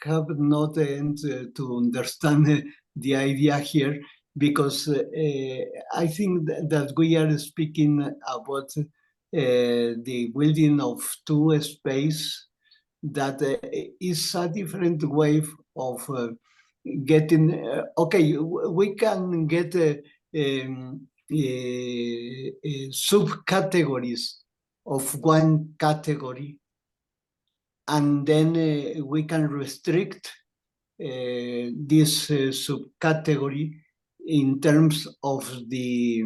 have not to understand the idea here, because I think that we are speaking about the building of two space that is a different way of getting. Okay, we can get subcategories of one category, and then we can restrict this subcategory in terms of the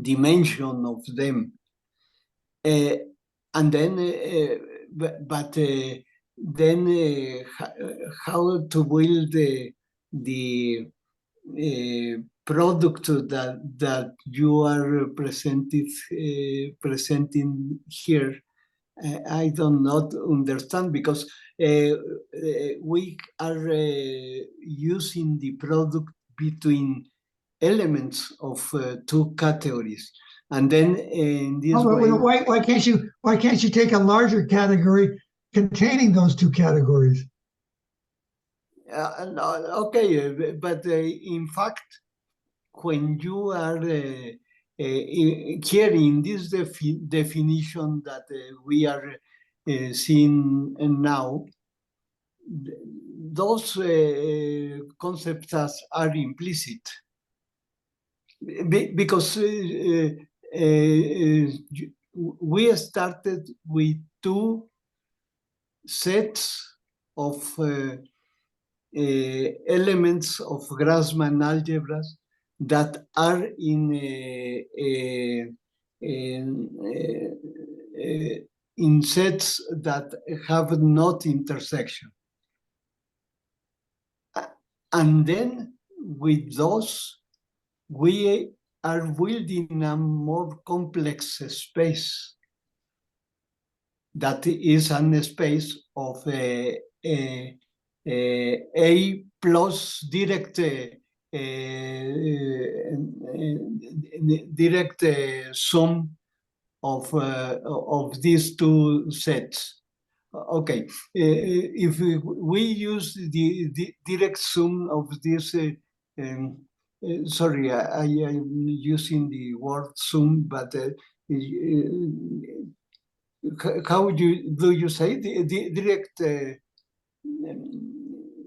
dimension of them. And then, but then how to build the product that you are presenting here. I do not understand, because we are using the product between elements of two categories, and then in this way. Why can't you take a larger category containing those two categories? No, okay, but in fact, when you are here in this definition that we are seeing now, those concepts are implicit, because we started with two sets of elements of Grassmann algebras that are in sets that have not intersection. And then with those, we are building a more complex space that is a space of A plus direct sum of these two sets. Okay, if we use the direct sum of this, sorry, I am using the word sum, but how do you say the direct?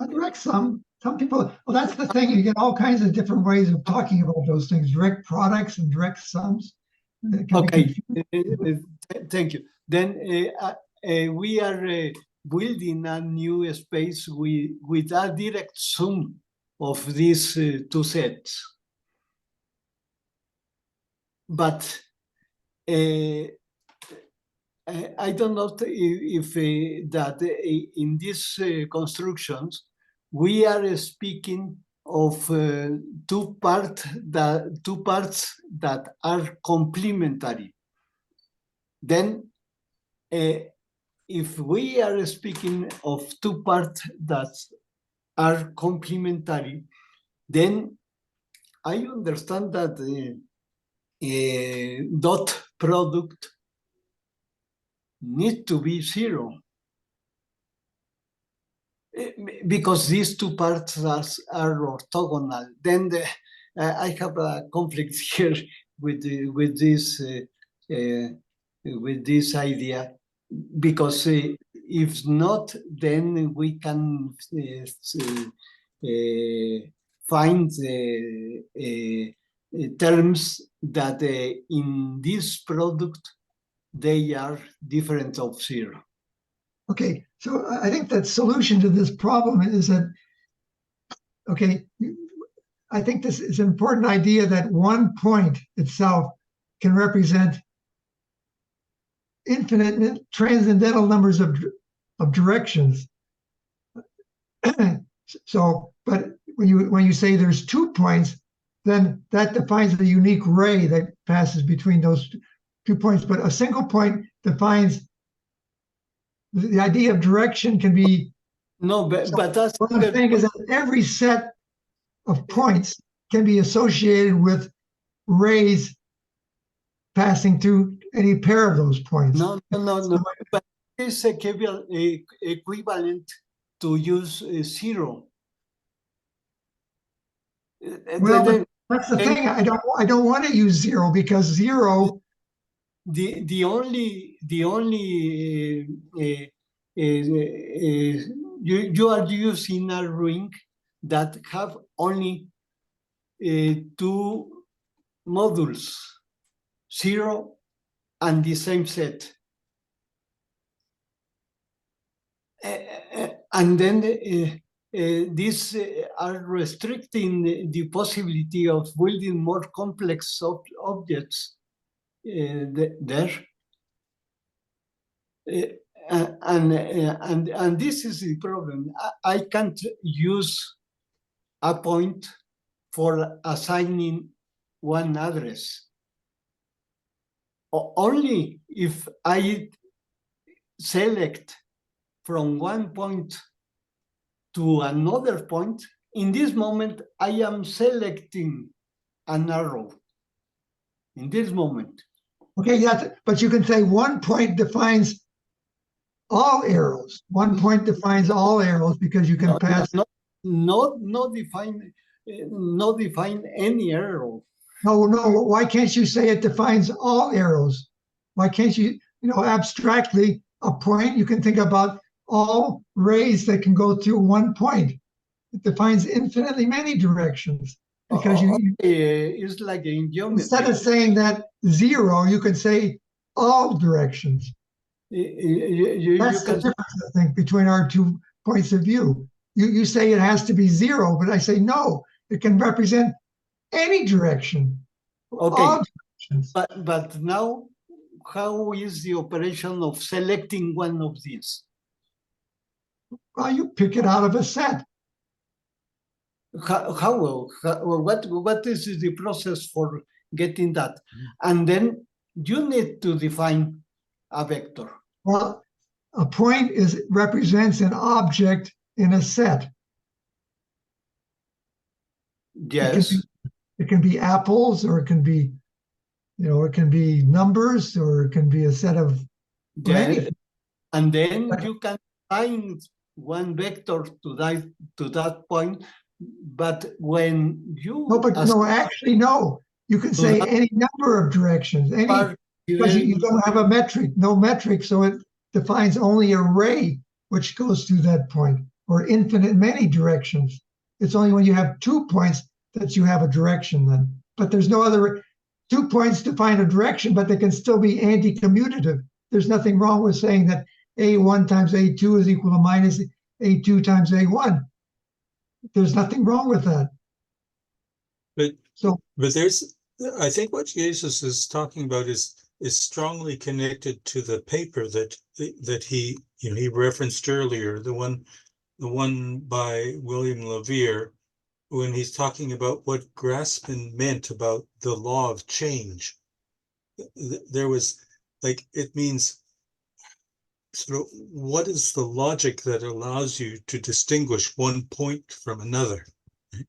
A direct sum. Some people, well, that's the thing. You get all kinds of different ways of talking about those things: direct products and direct sums. Okay, thank you. Then we are building a new space with a direct sum of these two sets. But I don't know if that in these constructions we are speaking of two parts that are complementary. Then, if we are speaking of two parts that are complementary, then I understand that dot product need to be zero, because these two parts are orthogonal. Then I have a conflict here with this idea, because if not, then we can find terms that in this product they are different of zero. Okay, so I think that solution to this problem is that, okay, I think this is an important idea that one point itself can represent infinite transcendental numbers of directions. So, but when you say there's 2 points, then that defines the unique ray that passes between those 2 points. But a single point defines the idea of direction can be. No, but that's what I'm saying is that every set of points can be associated with rays passing through any pair of those points. No. But it's equivalent to use zero. Well, that's the thing. I don't want to use zero, because zero. The only you are using a ring that have only 2 modules, 0 and the same set. And then these are restricting the possibility of building more complex objects there. and this is the problem. I can't use a point for assigning one address. Only if I select from one point to another point, in this moment, I am selecting an arrow. In this moment. Okay, but you can say one point defines all arrows. One point defines all arrows because you can pass. Not define any arrow. No, why can't you say it defines all arrows? Why can't you, abstractly, a point, you can think about all rays that can go through one point. It defines infinitely many directions because it's like in geometry. Instead of saying that 0, you can say all directions. That's the difference, I think, between our 2 points of view. You say it has to be 0, but I say no, it can represent any direction. Okay, all directions. But now, how is the operation of selecting one of these? Well, you pick it out of a set. What is the process for getting that? And then you need to define a vector. Well, a point represents an object in a set. Yes. It can be apples, or it can be, it can be numbers, or it can be a set of. Yeah. And then you can find one vector to that point. But when you actually no. You can say any number of directions. Because you don't have a metric, no metric, so it defines only a ray which goes through that point, or infinite many directions. It's only when you have 2 points that you have a direction then. But there's no other 2 points define a direction, but they can still be anti-commutative. There's nothing wrong with saying that A1 times A2 is equal to minus A2 times A1. There's nothing wrong with that. But I think what Jesus is talking about is strongly connected to the paper that he referenced earlier, the one by William Levere, when he's talking about what Grassmann meant about the law of change. There was it means sort of what is the logic that allows you to distinguish one point from another, right?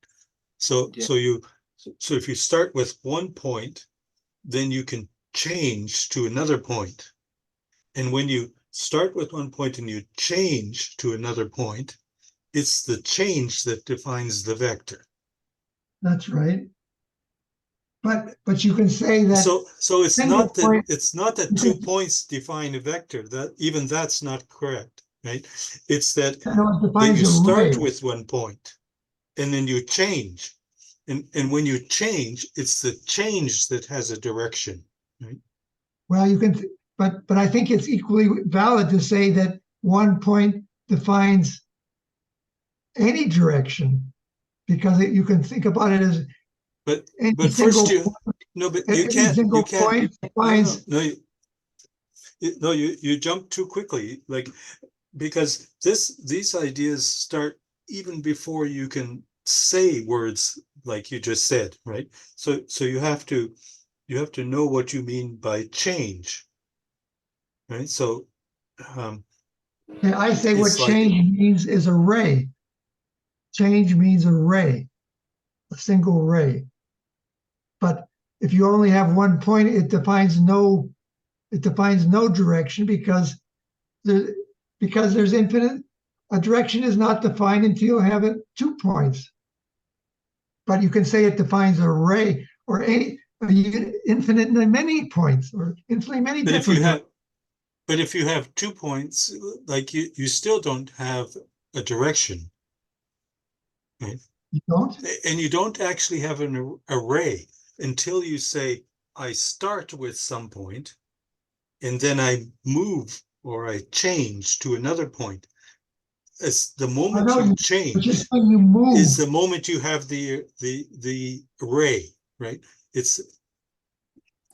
So if you start with one point, then you can change to another point. And when you start with one point and you change to another point, it's the change that defines the vector. That's right. But you can say that. So it's not that 2 points define a vector. That's not correct, right? It's that you start with 1 point and then you change. And when you change, it's the change that has a direction, right? Well, you can, but I think it's equally valid to say that 1 point defines any direction, because you can think about it as. But first you jump too quickly, because these ideas start even before you can say words like you just said, right? So you have to know what you mean by change, right? So I say what change means is a ray. Change means a ray, a single ray. But if you only have 1 point, it defines no direction, because there's infinite. A direction is not defined until you have 2 points. But you can say it defines a ray, or infinitely many points, or infinitely many different. But if you have 2 points, you still don't have a direction, right? You don't? And you don't actually have an array until you say, I start with some point, and then I move or I change to another point. It's the moment you change is the moment you have the array, right? It's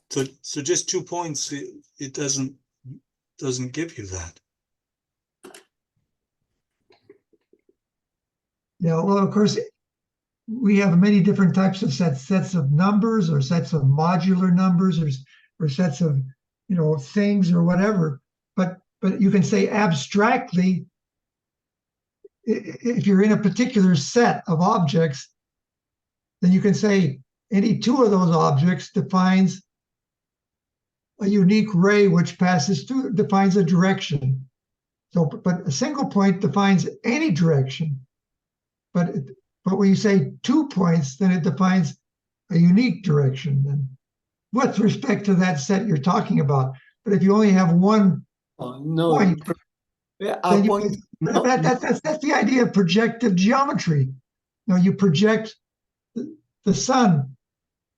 so just 2 points. It doesn't give you that. Yeah, well, of course, we have many different types of sets of numbers or sets of modular numbers or sets of, things or whatever. But you can say abstractly, if you're in a particular set of objects, then you can say any two of those objects defines a unique ray which defines a direction. So, but a single point defines any direction. But when you say 2 points, then it defines a unique direction. Then, with respect to that set you're talking about. But if you only have one no, point, a then point. No, that's the idea of projective geometry. You project the sun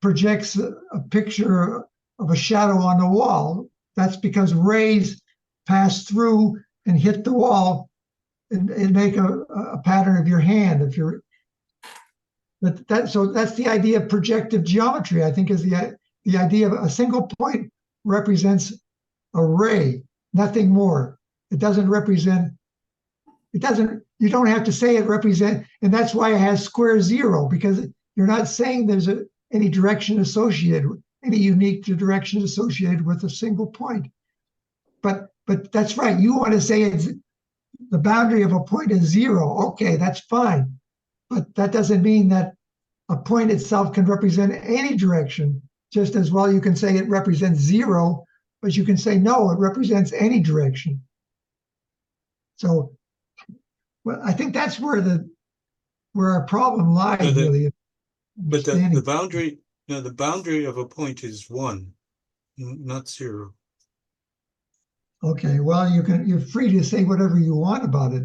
projects a picture of a shadow on the wall. That's because rays pass through and hit the wall and make a pattern of your hand. So that's the idea of projective geometry. I think is the idea of a single point represents a ray, nothing more. It doesn't represent. You don't have to say it represents, and that's why it has square zero, because you're not saying there's any direction associated, any unique direction associated with a single point. But that's right. You want to say it's the boundary of a point is zero. Okay, that's fine. But that doesn't mean that a point itself can represent any direction. Just as well, you can say it represents zero, but you can say no, it represents any direction. So, well, I think that's where our problem lies, really. But the boundary, the boundary of a point is 1, not 0. Okay, well, you're free to say whatever you want about it.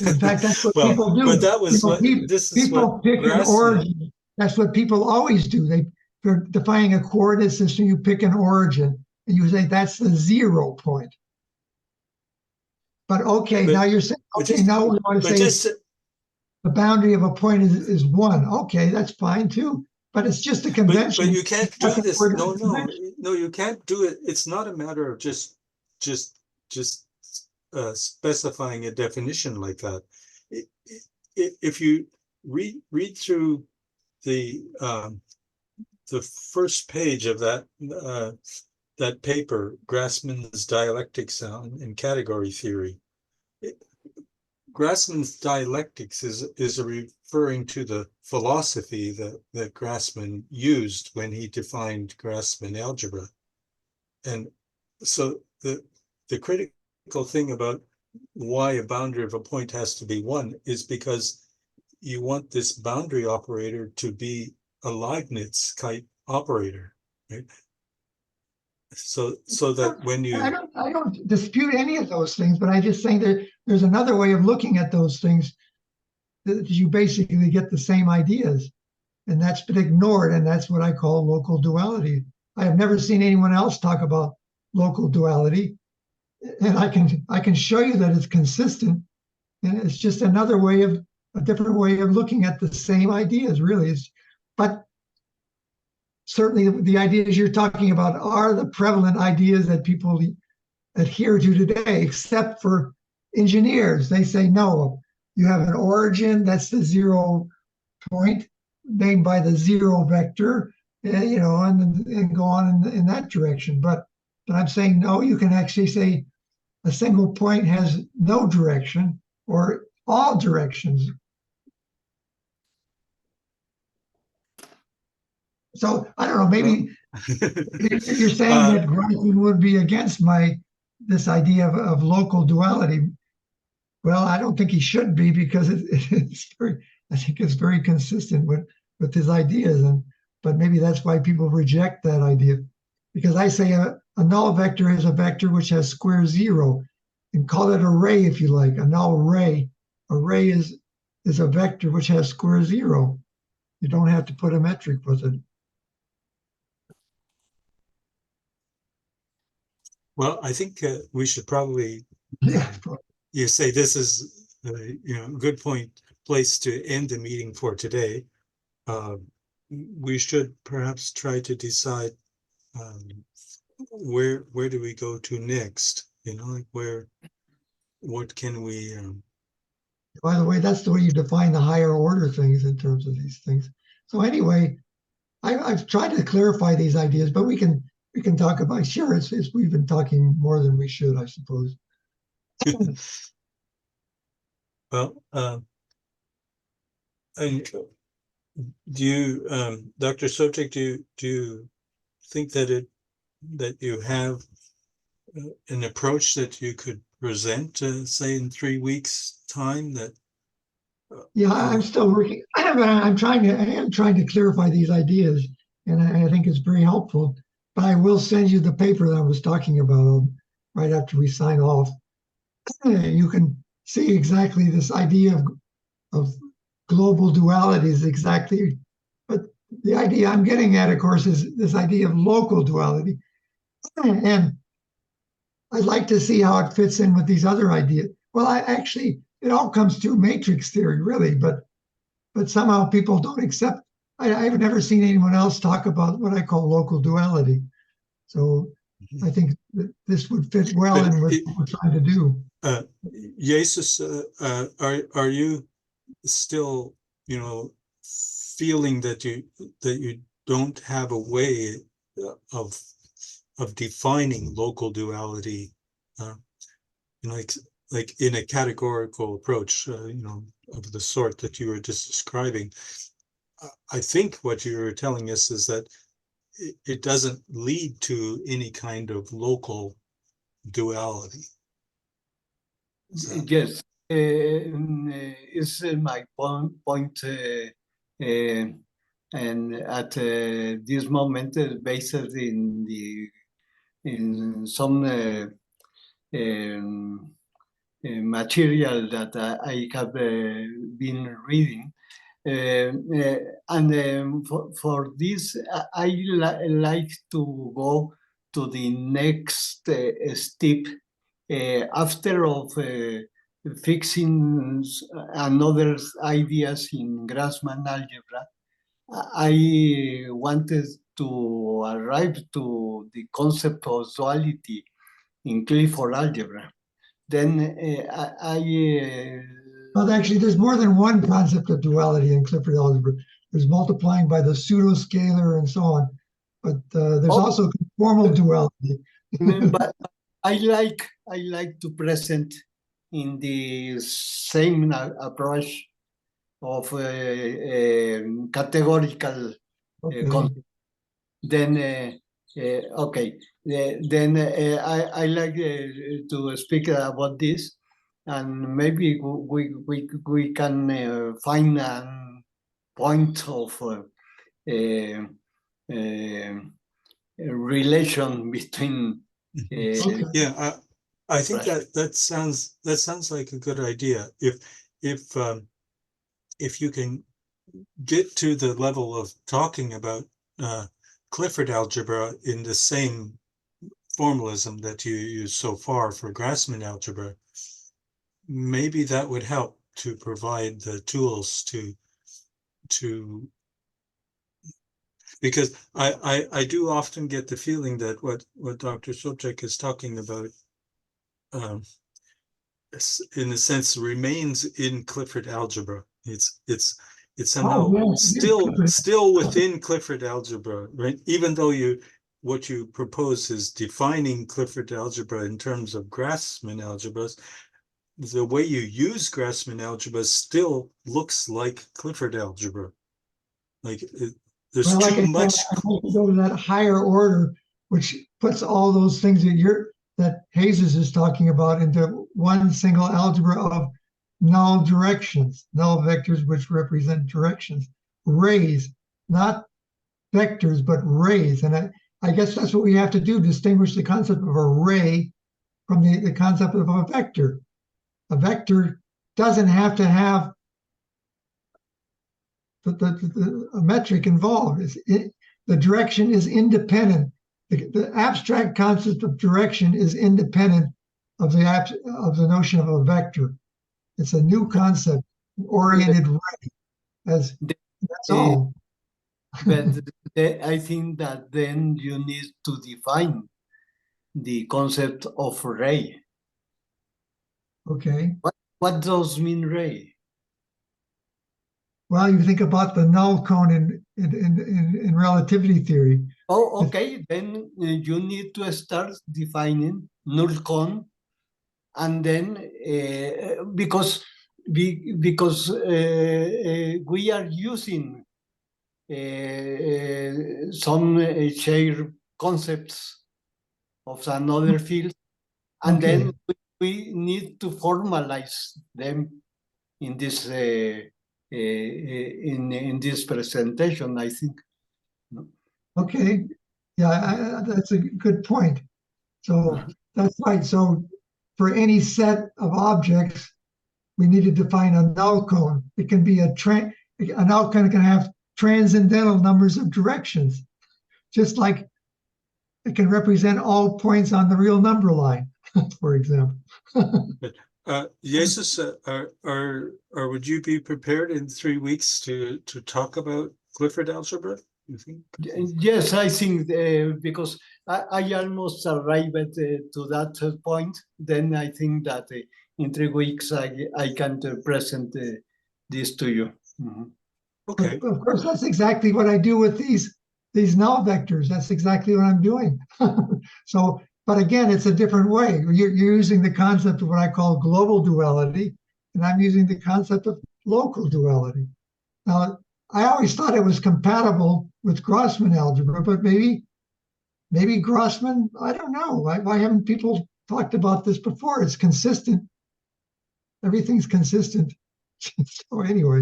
In fact, that's what people do. But that was people pick an origin. That's what people always do. They're defining a coordinate system. You pick an origin, and you say that's the 0 point. But now you're saying, now we want to say the boundary of a point is 1. Okay, that's fine too. But it's just a convention. But you can't do this. No, you can't do it. It's not a matter of just specifying a definition like that. If you read through the first page of that paper, Grassmann's Dialectics in Category Theory, Grassmann's dialectics is referring to the philosophy that Grassmann used when he defined Grassmann algebra. And so the critical thing about why a boundary of a point has to be 1 is because you want this boundary operator to be a Leibniz type operator, right? So that when you I don't dispute any of those things, but I just think that there's another way of looking at those things that you basically get the same ideas, and that's been ignored, and that's what I call local duality. I have never seen anyone else talk about local duality, and I can show you that it's consistent, and it's just a different way of looking at the same ideas, really. But certainly the ideas you're talking about are the prevalent ideas that people adhere to today, except for engineers. They say, no, you have an origin, that's the 0 point, named by the 0 vector, and go on in that direction. But I'm saying, no, you can actually say a single point has no direction or all directions. So I don't know, maybe you're saying that Greitman would be against this idea of local duality. Well, I don't think he should be, because I think it's very consistent with his ideas. But maybe that's why people reject that idea, because I say a null vector is a vector which has square 0, and call it a ray if you like, a null ray. A ray is a vector which has square 0. You don't have to put a metric with it. Well, I think we should probably, you say this is, a good place to end the meeting for today. We should perhaps try to decide where do we go to next? What can we By the way, that's the way you define the higher order things in terms of these things. So anyway, I've tried to clarify these ideas, but we can talk about. Sure, it's we've been talking more than we should, I suppose. Well, and do you, Dr. Sobczak, do you think that you have an approach that you could present, say, in 3 weeks' time? That Yeah, I'm still working. I am trying to clarify these ideas, and I think it's very helpful. But I will send you the paper that I was talking about right after we sign off. You can see exactly this idea of global dualities exactly. But the idea I'm getting at, of course, is this idea of local duality. And I'd like to see how it fits in with these other ideas. Well, it all comes through matrix theory, really, but somehow people don't accept. I've never seen anyone else talk about what I call local duality. So I think that this would fit well in with what we're trying to do. Jesus, are you still, feeling that you don't have a way of defining local duality, like in a categorical approach, of the sort that you were just describing? I think what you were telling us is that it doesn't lead to any kind of local duality. So. Yes, is my point, and at this moment, based in some material that I have been reading. And for this, I like to go to the next step after of fixing another ideas in Grassmann algebra. I wanted to arrive to the concept of duality in Clifford algebra. Then Well, actually, there's more than one concept of duality in Clifford algebra. There's multiplying by the pseudoscalar and so on, but there's also conformal duality. But I like to present in the same approach of categorical concept. Then okay, then I like to speak about this, and maybe we can find a point of relation between. Yeah, I think that sounds like a good idea. If you can get to the level of talking about Clifford algebra in the same formalism that you use so far for Grassmann algebra, maybe that would help to provide the tools to because I do often get the feeling that what Dr. Sobczak is talking about in a sense remains in Clifford algebra. It's somehow still within Clifford algebra, right? Even though what you propose is defining Clifford algebra in terms of Grassmann algebras, the way you use Grassmann algebra still looks like Clifford algebra. Like there's too much. I like to go to that higher order, which puts all those things that Jesus is talking about into one single algebra of null directions, null vectors which represent directions, rays, not vectors, but rays. And I guess that's what we have to do, distinguish the concept of a ray from the concept of a vector. A vector doesn't have to have the metric involved. The direction is independent. The abstract concept of direction is independent of the notion of a vector. It's a new concept, oriented ray. That's all. But I think that then you need to define the concept of ray. Okay. What does mean ray? Well, you think about the null cone in relativity theory. Oh, okay. Then you need to start defining null cone, and then because we are using some shared concepts of another field, and Okay. then we need to formalize them in this in this presentation, I think. Okay. Yeah, that's a good point. So that's right. So for any set of objects, we need to define a null cone. It can be a null cone can have transcendental numbers of directions, just like it can represent all points on the real number line, for example. Jesus, would you be prepared in 3 weeks to talk about Clifford algebra, you think? Yes, I think because I almost arrived to that point, then I think that in 3 weeks I can present this to you. Mhm. Okay, Of course, that's exactly what I do with these null vectors. That's exactly what I'm doing. So, but again, it's a different way. You're using the concept of what I call global duality, and I'm using the concept of local duality. Now, I always thought it was compatible with Grossman algebra, but maybe Grossman, I don't know. Why haven't people talked about this before? It's consistent. Everything's consistent. So anyway,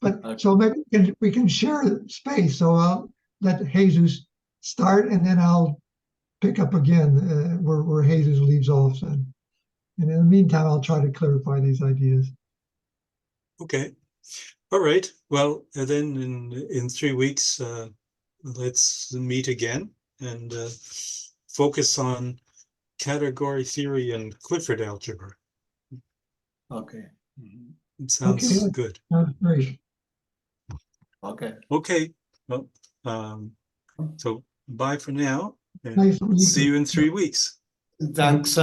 but so maybe we can share space. So I'll let Jesus start, and then I'll pick up again where Jesus leaves off. And in the meantime, I'll try to clarify these ideas. okay. All right. Well, then in 3 weeks, let's meet again and focus on category theory and Clifford algebra. Okay. Mhm. It sounds Okay. good. Great. Okay. Okay. Well, so bye for now. And Nice to meet see you. you in 3 weeks. Thanks.